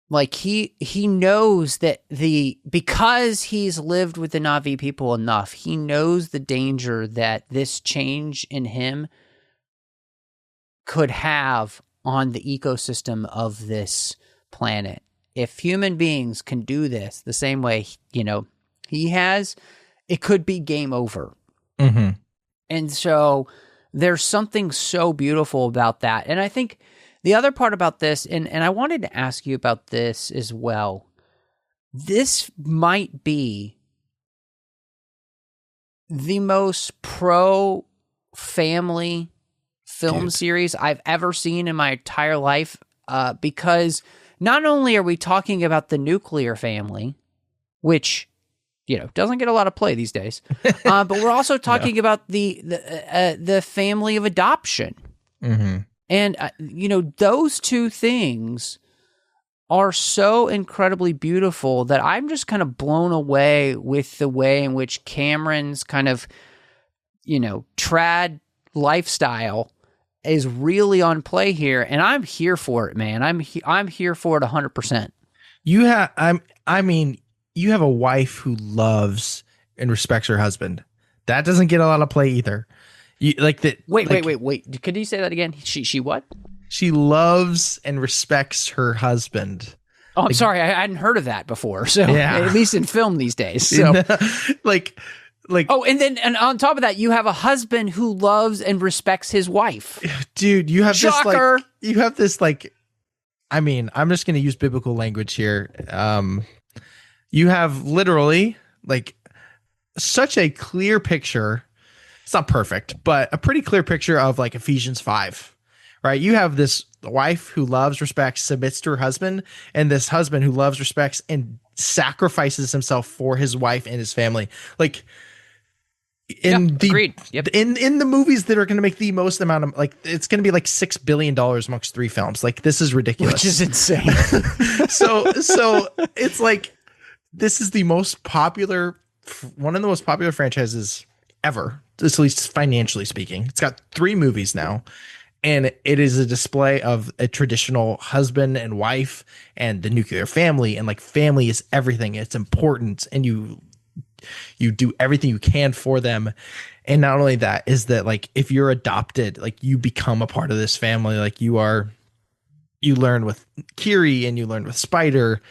Like he knows that because he's lived with the Na'vi people enough, he knows the danger that this change in him could have on the ecosystem of this planet. If human beings can do this the same way, he has, it could be game over. And so there's something so beautiful about that. And I think the other part about this, and I wanted to ask you about this as well, this might be the most pro-family film series I've ever seen in my entire life, because not only are we talking about the nuclear family, which doesn't get a lot of play these days, but we're also talking about the family of adoption. And, those two things are so incredibly beautiful that I'm just kind of blown away with the way in which Cameron's kind of, trad lifestyle is really on play here. And I'm here for it, man. I'm here for it 100%. You have a wife who loves and respects her husband. That doesn't get a lot of play either. You like that. Wait. Could you say that again? She what? She loves and respects her husband. Oh, I'm sorry. I hadn't heard of that before. So at least in film these days. So like, oh, and on top of that, you have a husband who loves and respects his wife. Dude, you have Shocker. I mean, I'm just going to use biblical language here. You have literally like such a clear picture it's not perfect, but a pretty clear picture of like Ephesians 5, right? You have this wife who loves, respects, submits to her husband, and this husband who loves, respects, and sacrifices himself for his wife and his family. Like agreed. Yep. In the movies that are going to make the most amount of, like, it's going to be like $6 billion amongst 3 films. Like, this is ridiculous. Which is insane. so it's like, this is the most popular, one of the most popular franchises ever, at least financially speaking. It's got 3 movies now, and it is a display of a traditional husband and wife and the nuclear family. And like, family is everything. It's important. And you do everything you can for them. And not only that, is that like, if you're adopted, like, you become a part of this family. Like, you learn with Kiri and you learn with Spider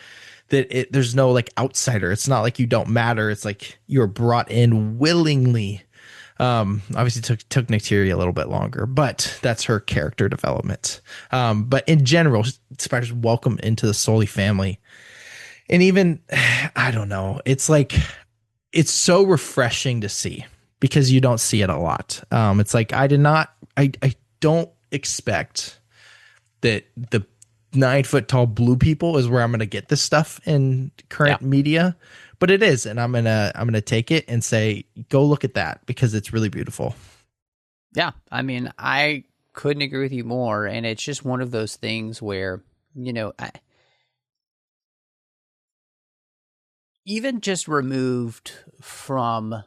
that there's no like outsider. It's not like you don't matter. It's like you're brought in willingly. Obviously took Nick Fury a little bit longer, but that's her character development. But in general, Spider's welcome into the Sully family. And even, I don't know, it's like, it's so refreshing to see because you don't see it a lot. It's like, I don't expect that the 9-foot tall blue people is where I'm going to get this stuff in current media, but it is. And I'm going to take it and say, go look at that because it's really beautiful. Yeah. I mean, I couldn't agree with you more. And it's just one of those things where, you know, even just removed from,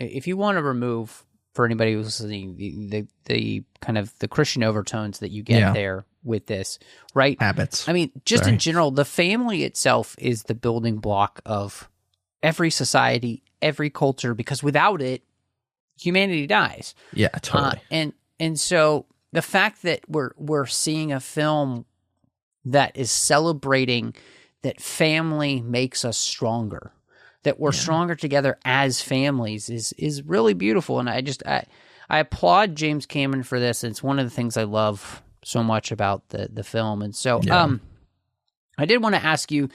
if you want to remove, for anybody who's listening, the kind of the Christian overtones that you get there with this, right? Habits. I mean, just in general, the family itself is the building block of every society, every culture, because without it, humanity dies. Yeah, totally. And so the fact that we're seeing a film that is celebrating that family makes us stronger, that we're stronger together as families is really beautiful. And I applaud James Cameron for this. It's one of the things I love so much about the film. And so I did want to ask you,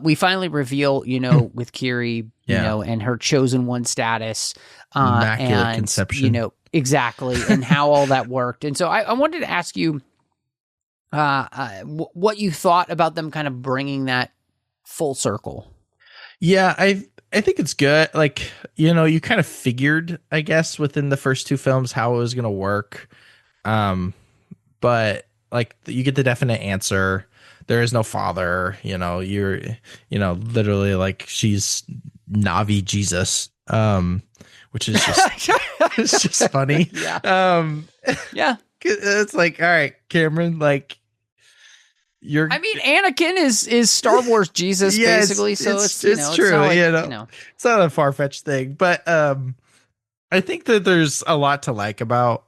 we finally reveal, you know, with Kiri, you know, and her chosen one status, Immaculate conception, you know, exactly, and how all that worked. And so I wanted to ask you what you thought about them kind of bringing that full circle. Yeah, I think it's good. Like, you know, you kind of figured, I guess, within the first 2 films how it was going to work. But like, you get the definite answer. There is no father, you know, literally like, she's Navi Jesus, which is just, it's just funny. Yeah. It's like, all right, Cameron, like, I mean, Anakin is Star Wars Jesus, basically. So it's true. It's not a far-fetched thing, but I think that there's a lot to like about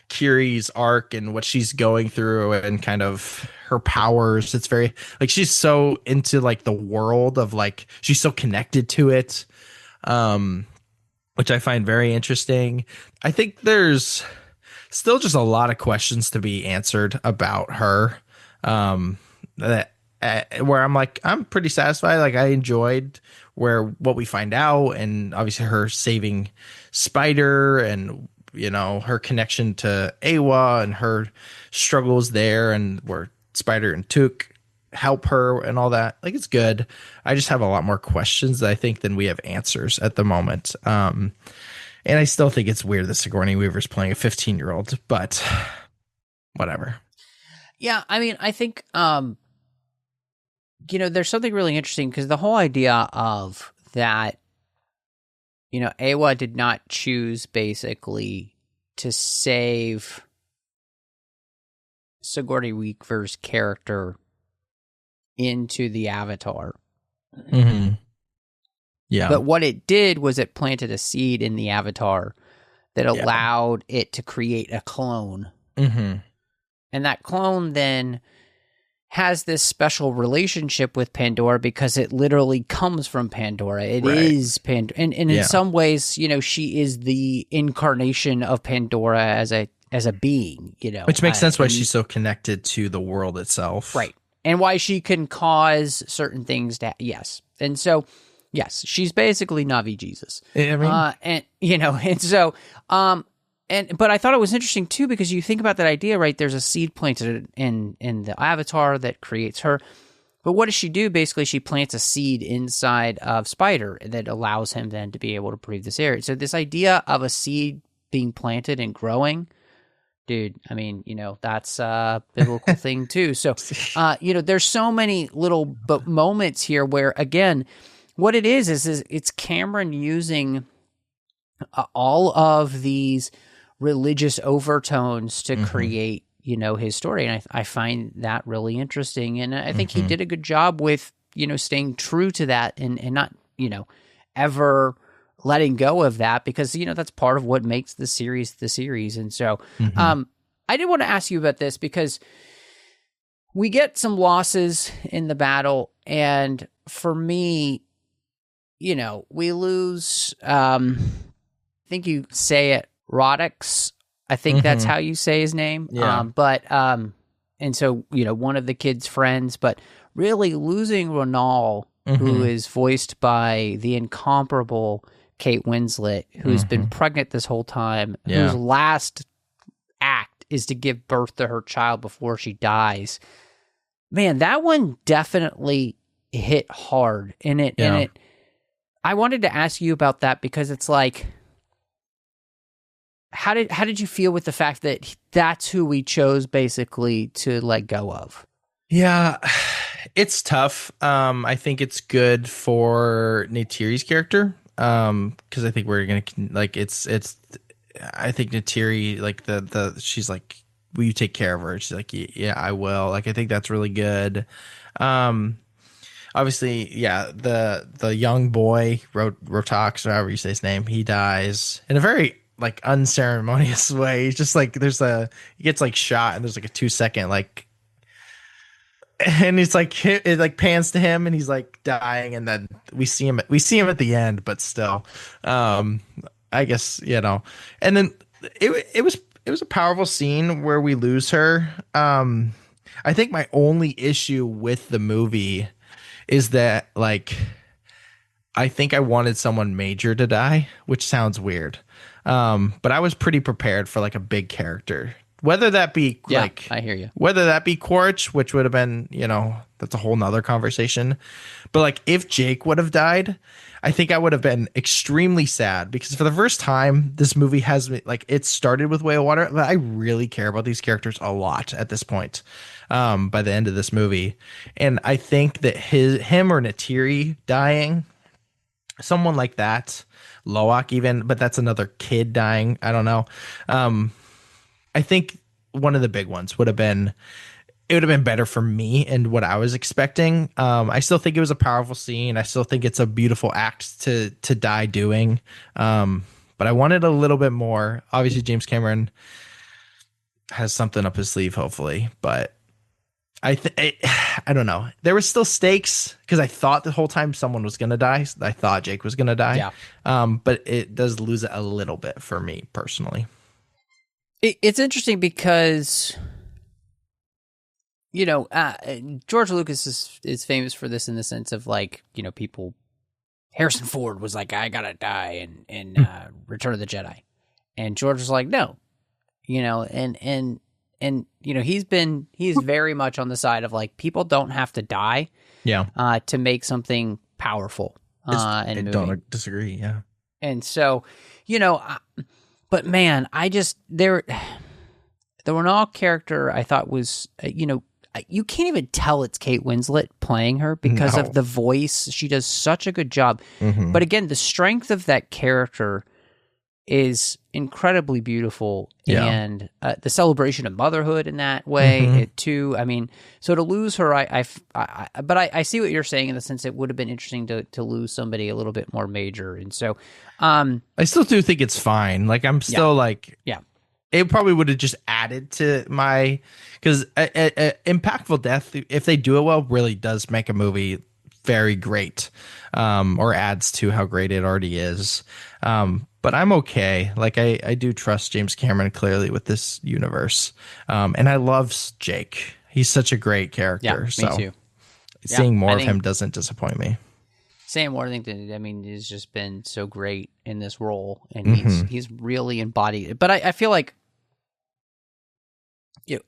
Kiri's arc and what she's going through and kind of her powers. It's very like, she's so into like the world of like, she's so connected to it, which I find very interesting. I think there's still just a lot of questions to be answered about her. That where I'm like, I'm pretty satisfied. Like, I enjoyed what we find out, and obviously her saving Spider, and you know, her connection to Awa and her struggles there, and where Spider and Took help her and all that. Like, it's good. I just have a lot more questions, I think, than we have answers at the moment. And I still think it's weird that Sigourney Weaver's playing a 15-year-old, but whatever. Yeah, I mean, I think, you know, there's something really interesting because the whole idea of that, you know, Awa did not choose basically to save Sigourney Weaver's character into the Avatar. Mm-hmm. Yeah. But what it did was it planted a seed in the Avatar that allowed it to create a clone. Mm-hmm. And that clone then has this special relationship with Pandora because it literally comes from Pandora. It is Pandora. And in some ways, you know, she is the incarnation of Pandora as a being, you know. Which makes sense why she's so connected to the world itself. Right. And why she can cause certain things to, yes. And so Yes, she's basically Navi Jesus. I mean, and and so, but I thought it was interesting too because you think about that idea, right? There's a seed planted in the Avatar that creates her. But what does she do? Basically, she plants a seed inside of Spider that allows him then to be able to breathe this air. So this idea of a seed being planted and growing, dude, I mean, that's a biblical thing too. So, there's so many little moments here where, again, what it is it's Cameron using all of these religious overtones to create, his story. And I find that really interesting. And I think he did a good job with, staying true to that and not, ever letting go of that because, that's part of what makes the series the series. And so I did want to ask you about this because we get some losses in the battle. And for me, we lose, I think you say it, Rodix. I think that's how you say his name. Yeah. And so, one of the kids' friends, but really losing Ronal, who is voiced by the incomparable Kate Winslet, who's been pregnant this whole time, whose last act is to give birth to her child before she dies. Man, that one definitely hit hard. And I wanted to ask you about that because it's like, how did you feel with the fact that that's who we chose basically to let go of? Yeah, it's tough. I think it's good for Neytiri's character. Because I think we're gonna like it's. I think Neytiri, like she's like, will you take care of her? She's like, yeah, I will. Like, I think that's really good. Obviously, yeah, the young boy, Rotox, or however you say his name, he dies in a very like unceremonious way. He's just like, he gets like shot and there's like a 2-second like, and it's like, it like pans to him and he's like dying. And then we see him at the end, but still, I guess, and then it was a powerful scene where we lose her. I think my only issue with the movie is that like, I think I wanted someone major to die, which sounds weird. But I was pretty prepared for like a big character, whether that be I hear you. Whether that be Quaritch, which would have been, that's a whole nother conversation. But like if Jake would have died, I think I would have been extremely sad because for the first time, this movie has like, it started with Way of Water, but I really care about these characters a lot at this point. By the end of this movie. And I think that him or Neytiri dying, someone like that, Loak even, but that's another kid dying. I don't know. I think one of the big ones would have been better for me and what I was expecting. I still think it was a powerful scene. I still think it's a beautiful act to die doing. But I wanted a little bit more. Obviously, James Cameron has something up his sleeve, hopefully, but I don't know. There was still stakes because I thought the whole time someone was going to die. I thought Jake was going to die. Yeah. But it does lose it a little bit for me personally. It's interesting because, George Lucas is famous for this in the sense of like, people, Harrison Ford was like, I gotta die in Return of the Jedi. And George was like, no, and he's very much on the side of like people don't have to die, to make something powerful. And moving. Don't disagree, yeah. And so, but man, the Ronal character I thought was, you can't even tell it's Kate Winslet playing her because of the voice. She does such a good job. Mm-hmm. But again, the strength of that character is incredibly beautiful, and the celebration of motherhood in that way too. I mean, so to lose her, but I see what you're saying in the sense it would have been interesting to lose somebody a little bit more major, and so I still do think it's fine. Like I'm still it probably would have just added to my because impactful death, if they do it well, really does make a movie very great, or adds to how great it already is. But I'm okay. Like I do trust James Cameron clearly with this universe. And I love Jake. He's such a great character. Yeah, me too. Seeing more of him doesn't disappoint me. Sam Worthington, I mean, has just been so great in this role, and Mm-hmm. he's really embodied it. But I feel like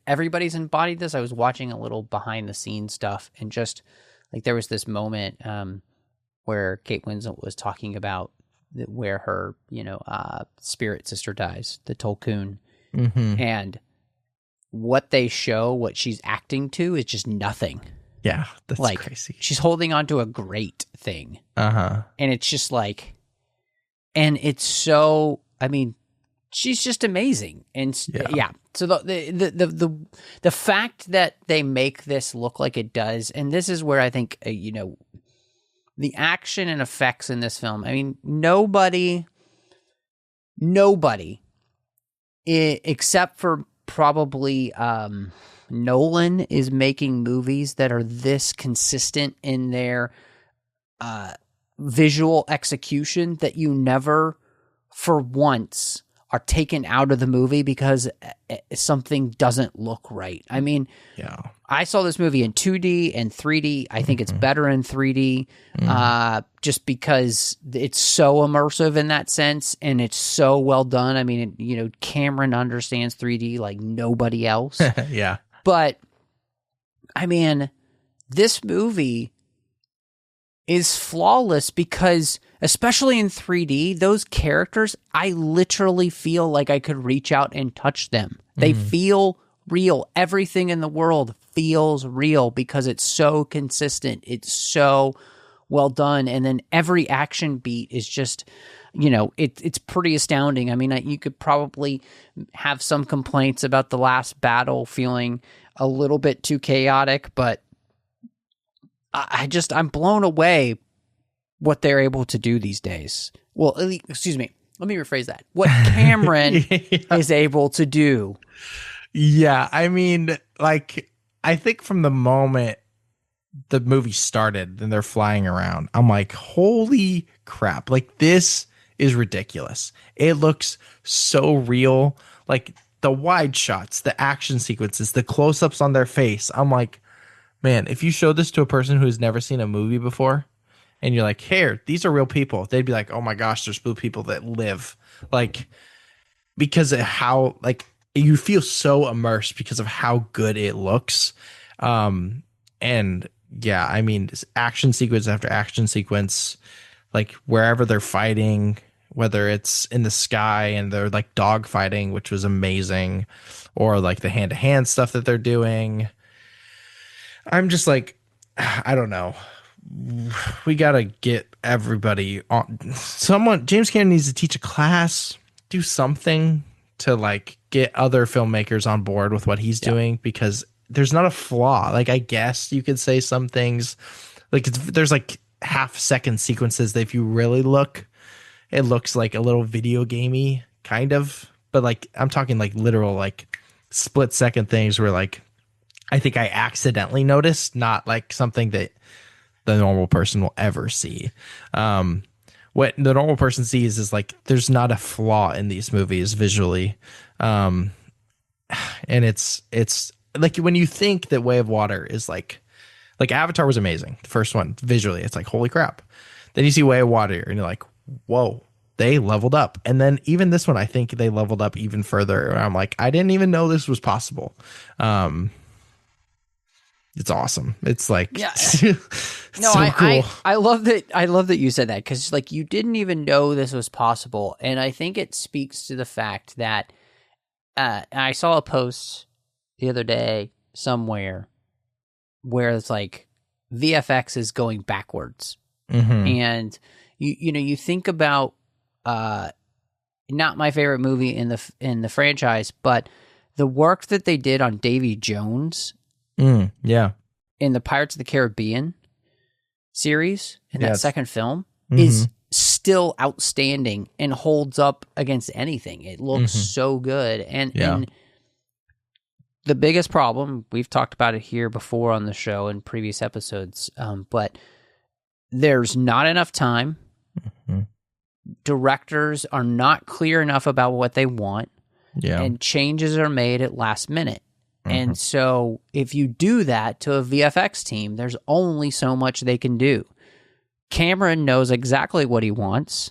everybody's embodied this. I was watching a little behind the scenes stuff, and just like there was this moment where Kate Winslet was talking about where her spirit sister dies, the Tolkien, and what they show, what she's acting to, is just nothing. Yeah, that's like crazy. She's holding onto a grate thing, and it's just like, and it's so. I mean, she's just amazing, and yeah. So the fact that they make this look like it does, and this is where I think the action and effects in this film. I mean, nobody, except for probably Nolan, is making movies that are this consistent in their visual execution that you never, for once, are taken out of the movie because something doesn't look right. I mean, I saw this movie in 2D and 3D. I think it's better in 3D just because it's so immersive in that sense, and it's so well done. I mean, Cameron understands 3D like nobody else. Yeah. But, I mean, this movie is flawless because, especially in 3D, those characters, I literally feel like I could reach out and touch them. They feel real. Everything in the world feels real because it's so consistent. It's so well done. And then every action beat is just, it's pretty astounding. I mean, you could probably have some complaints about the last battle feeling a little bit too chaotic, but I'm blown away what they're able to do these days. Well, excuse me. Let me rephrase that. What Cameron is able to do. Yeah, I mean, like, I think from the moment the movie started and they're flying around, I'm like, holy crap. Like, this is ridiculous. It looks so real. Like, the wide shots, the action sequences, the close-ups on their face. I'm like, man, if you showed this to a person who's never seen a movie before, and you're like, here, these are real people, they'd be like, oh my gosh, there's blue people that live. Like, because of how, like, you feel so immersed because of how good it looks. And yeah, I mean, action sequence after action sequence, like wherever they're fighting, whether it's in the sky and they're like dog fighting, which was amazing, or like the hand-to-hand stuff that they're doing. I'm just like, I don't know. We got to get everybody on. James Cameron needs to teach a class, do something to like get other filmmakers on board with what he's doing, because there's not a flaw. Like, I guess you could say some things like there's like half-second sequences that if you really look, it looks like a little video gamey kind of, but like I'm talking like literal like split-second things where like I think I accidentally noticed, not like something that the normal person will ever see. What the normal person sees is like there's not a flaw in these movies visually. And it's like when you think that Way of Water is like Avatar was amazing, the first one visually, it's like holy crap. Then you see Way of Water and you're like, whoa, they leveled up. And then even this one, I think they leveled up even further. And I'm like, I didn't even know this was possible. It's awesome. It's like, yeah. So cool. I love that. I love that you said that, because like you didn't even know this was possible, and I think it speaks to the fact that I saw a post the other day somewhere where it's like VFX is going backwards, and you think about not my favorite movie in the franchise, but the work that they did on Davy Jones. Yeah. In the Pirates of the Caribbean series, in that second film, is still outstanding and holds up against anything. It looks so good. And the biggest problem, we've talked about it here before on the show in previous episodes, but there's not enough time. Directors are not clear enough about what they want. Yeah. And changes are made at last minute. And so if you do that to a VFX team, there's only so much they can do. Cameron knows exactly what he wants.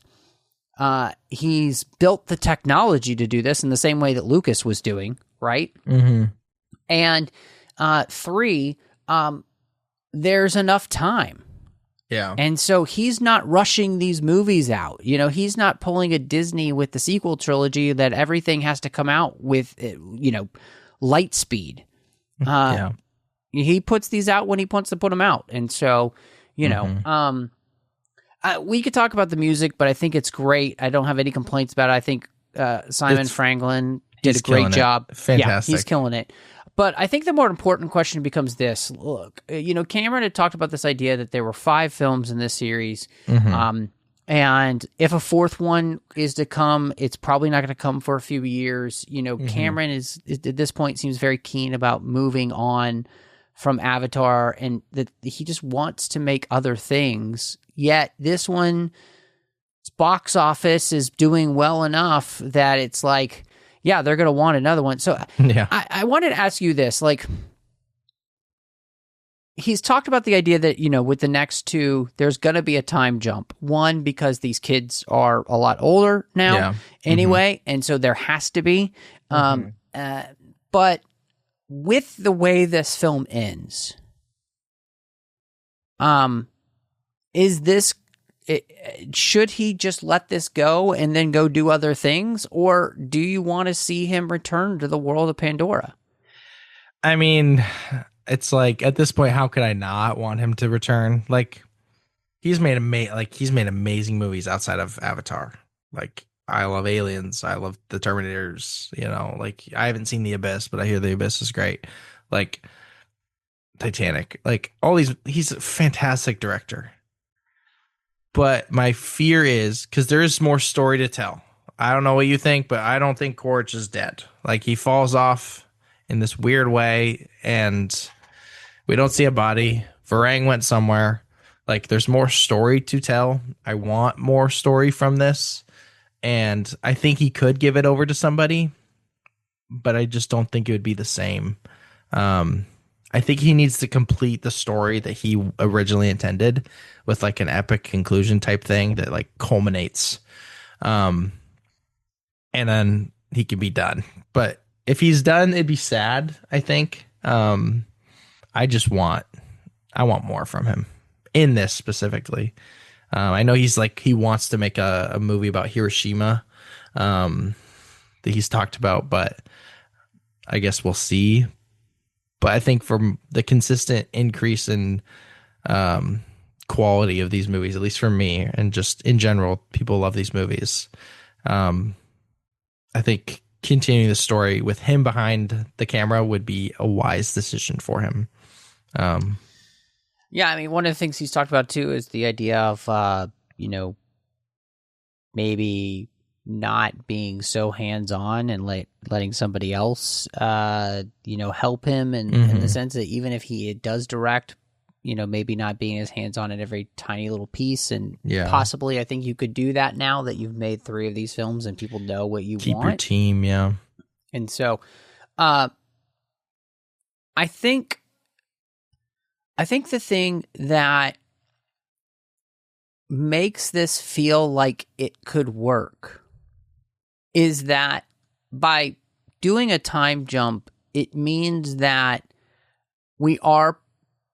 He's built the technology to do this in the same way that Lucas was doing, right? Mm-hmm. And 3, there's enough time. Yeah. And so he's not rushing these movies out. You know, he's not pulling a Disney with the sequel trilogy that everything has to come out with, you know, light speed. Yeah. He puts these out when he wants to put them out. And so, you know, we could talk about the music, but I think it's great. I don't have any complaints about it. I think Simon Franklin did a great job. Fantastic. Yeah, he's killing it. But I think the more important question becomes this. Look, you know, Cameron had talked about this idea that there were 5 films in this series. And if a 4th one is to come, it's probably not going to come for a few years. You know, Cameron is at this point seems very keen about moving on from Avatar, and that he just wants to make other things. Yet this one, box office is doing well enough that it's like, yeah, they're going to want another one. So yeah. I wanted to ask you this, like, he's talked about the idea that, you know, with the next 2, there's going to be a time jump. One, because these kids are a lot older now anyway, and so there has to be. But with the way this film ends, is this, should he just let this go and then go do other things, or do you want to see him return to the world of Pandora? I mean, it's like at this point, how could I not want him to return? Like, he's made amazing movies outside of Avatar. Like, I love Aliens, I love the Terminators. You know, like, I haven't seen The Abyss, but I hear The Abyss is great. Like, Titanic, like all these. He's a fantastic director. But my fear is, because there is more story to tell. I don't know what you think, but I don't think Quaritch is dead. Like, he falls off in this weird way, and we don't see a body. Varang went somewhere. Like, there's more story to tell. I want more story from this. And I think he could give it over to somebody, but I just don't think it would be the same. I think he needs to complete the story that he originally intended with like an epic conclusion type thing that like culminates. And then he can be done. But if he's done, it'd be sad, I think. I want more from him in this specifically. I know he's like, he wants to make a movie about Hiroshima that he's talked about, but I guess we'll see. But I think from the consistent increase in quality of these movies, at least for me, and just in general, people love these movies. I think continuing the story with him behind the camera would be a wise decision for him. Yeah, I mean, one of the things he's talked about too is the idea of, you know, maybe not being so hands-on and letting somebody else, you know, help him in the sense that even if he does direct, you know, maybe not being as hands-on in every tiny little piece. And possibly I think you could do that now that you've made 3 of these films and people know what you Keep want. your team, yeah. And so I think the thing that makes this feel like it could work is that by doing a time jump, it means that we are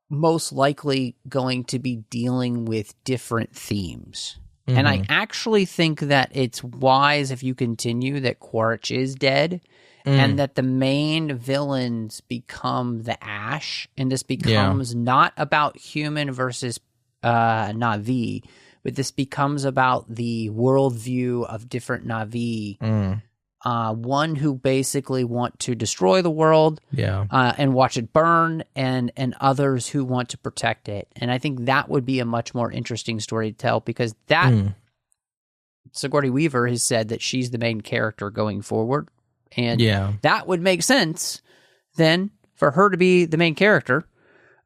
most likely going to be dealing with different themes. And I actually think that it's wise if you continue that Quaritch is dead and that the main villains become the Ash, and this becomes not about human versus Na'vi, but this becomes about the worldview of different Na'vi. One who basically want to destroy the world and watch it burn, and others who want to protect it. And I think that would be a much more interesting story to tell, because that Sigourney Weaver has said that she's the main character going forward. And that would make sense then for her to be the main character.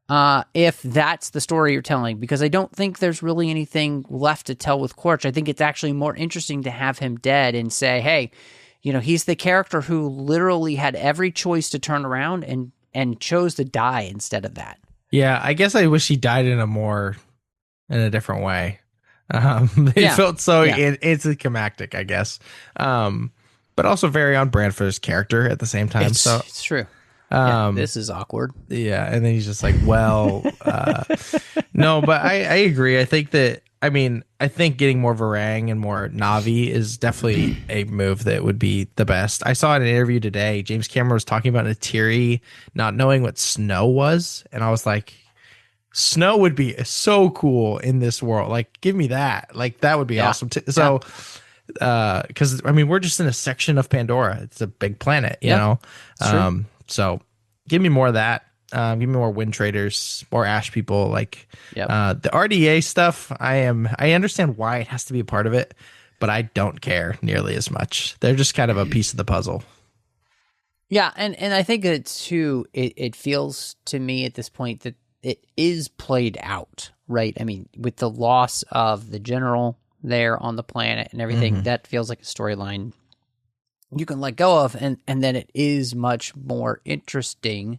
If that's the story you're telling, because I don't think there's really anything left to tell with Quaritch. I think it's actually more interesting to have him dead and say, hey, you know, he's the character who literally had every choice to turn around and chose to die instead of that. Yeah, I guess I wish he died in a more in a different way. It felt so anticlimactic, I guess. But also very on brand for his character at the same time. It's true. This is awkward. Yeah, and then he's just like, well, no, but I agree. I think getting more Varang and more Navi is definitely a move that would be the best. I saw in an interview today, James Cameron was talking about Neytiri not knowing what snow was, and I was like, snow would be so cool in this world. Like, give me that. Like, that would be awesome. So, because we're just in a section of Pandora. It's a big planet, you know. So give me more of that. Give me more Wind Traders, more Ash people. Like the RDA stuff, I understand why it has to be a part of it, but I don't care nearly as much. They're just kind of a piece of the puzzle. Yeah, and I think that too, it feels to me at this point that it is played out, right? I mean, with the loss of the general there on the planet and everything, that feels like a storyline you can let go of, and then it is much more interesting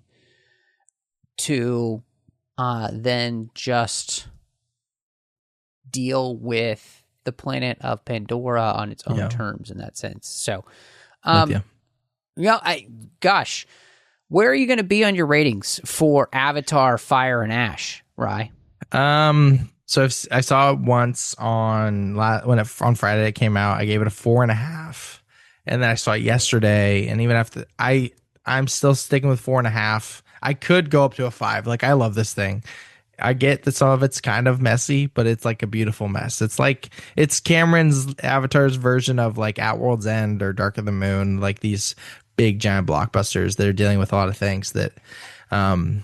to then just deal with the planet of Pandora on its own terms in that sense. So, where are you going to be on your ratings for Avatar, Fire and Ash, Ry? So I saw it once on Friday it came out. I gave it a 4.5. And then I saw it yesterday, and even after I'm still sticking with 4.5. I could go up to a 5. Like, I love this thing. I get that some of it's kind of messy, but it's like a beautiful mess. It's Cameron's Avatar's version of like At World's End or Dark of the Moon, like these big giant blockbusters that are dealing with a lot of things that, I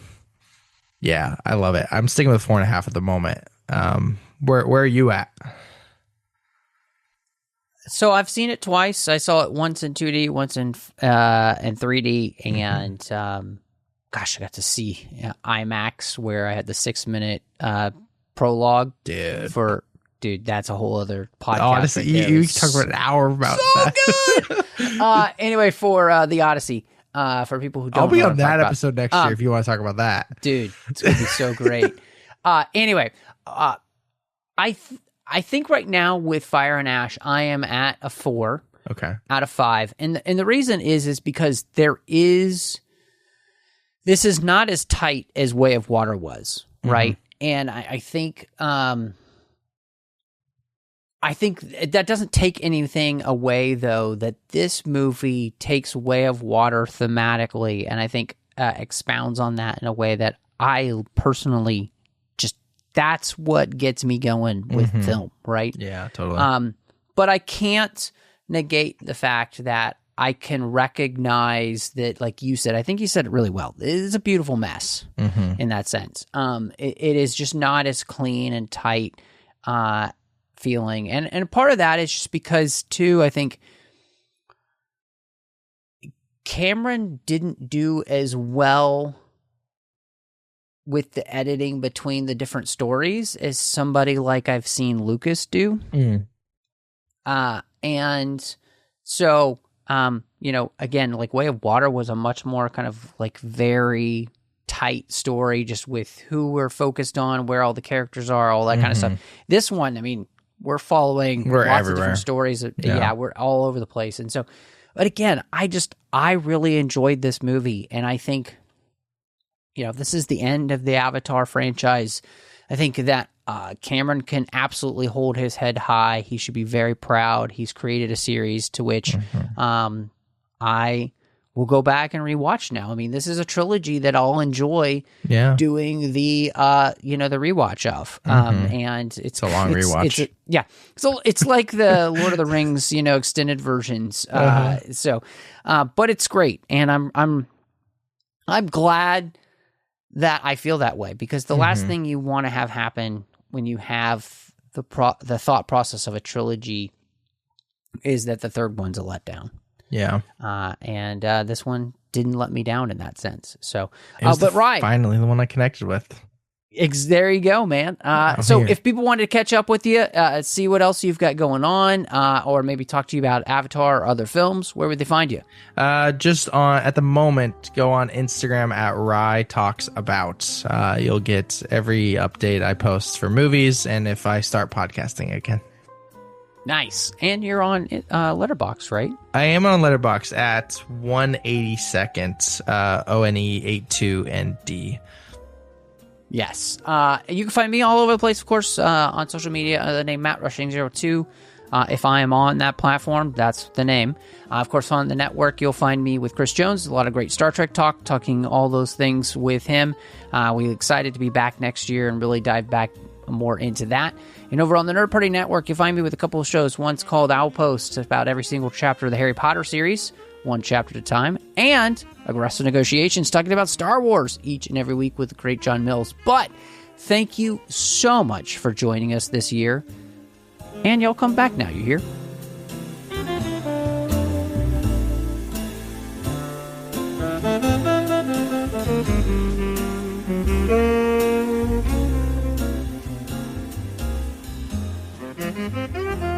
love it. I'm sticking with 4.5 at the moment. Where are you at? So I've seen it twice. I saw it once in 2D, once in 3D, and I got to see IMAX where I had the 6-minute prologue. Dude, that's a whole other podcast. Odyssey, you talk for an hour about that. Good. Anyway, for the Odyssey, for people who don't, I'll be on that episode next year if you want to talk about that, dude. It's gonna be so great. Anyway, I think right now with Fire and Ash, I am at a 4. Okay. Out of 5, and the reason is because this is not as tight as Way of Water was, right? And I think that doesn't take anything away, though, that this movie takes Way of Water thematically, and I think expounds on that in a way that I personally that's what gets me going with film, right? Yeah, totally. But I can't negate the fact that I can recognize that, like you said, I think you said it really well. It is a beautiful mess in that sense. It is just not as clean and tight feeling. And part of that is just because, too, I think Cameron didn't do as well with the editing between the different stories as somebody like I've seen Lucas do. And so, again, like Way of Water was a much more kind of like very tight story, just with who we're focused on, where all the characters are, all that kind of stuff. This one, I mean, we're following lots everywhere. of different stories. Yeah, we're all over the place. And so, but again, I really enjoyed this movie, and I think, this is the end of the Avatar franchise. I think that Cameron can absolutely hold his head high. He should be very proud. He's created a series to which I will go back and rewatch now. I mean, this is a trilogy that I'll enjoy doing the rewatch of. And it's a long rewatch. So it's like the Lord of the Rings, extended versions. But it's great, and I'm glad that I feel that way, because the last thing you want to have happen when you have the thought process of a trilogy is that the third one's a letdown. Yeah. And this one didn't let me down in that sense. So, but Ry, finally the one I connected with. There you go, man. So if people wanted to catch up with you, see what else you've got going on, or maybe talk to you about Avatar or other films, where would they find you? Just at the moment, go on Instagram at Ry Talks About. You'll get every update I post for movies and if I start podcasting again. Nice. And you're on Letterboxd, right? I am on Letterboxd at 182nd, ONE82ND. Yes. You can find me all over the place, of course, on social media, the name Matt Rushing02. If I am on that platform, that's the name. Of course, on the network, you'll find me with Chris Jones. A lot of great Star Trek talk, talking all those things with him. We're excited to be back next year and really dive back more into that. And over on the Nerd Party Network, you'll find me with a couple of shows. One's called Owl Post, about every single chapter of the Harry Potter series, one chapter at a time, and Aggressive Negotiations, talking about Star Wars each and every week with the great John Mills. But thank you so much for joining us this year. And y'all come back now, you hear? Thank you.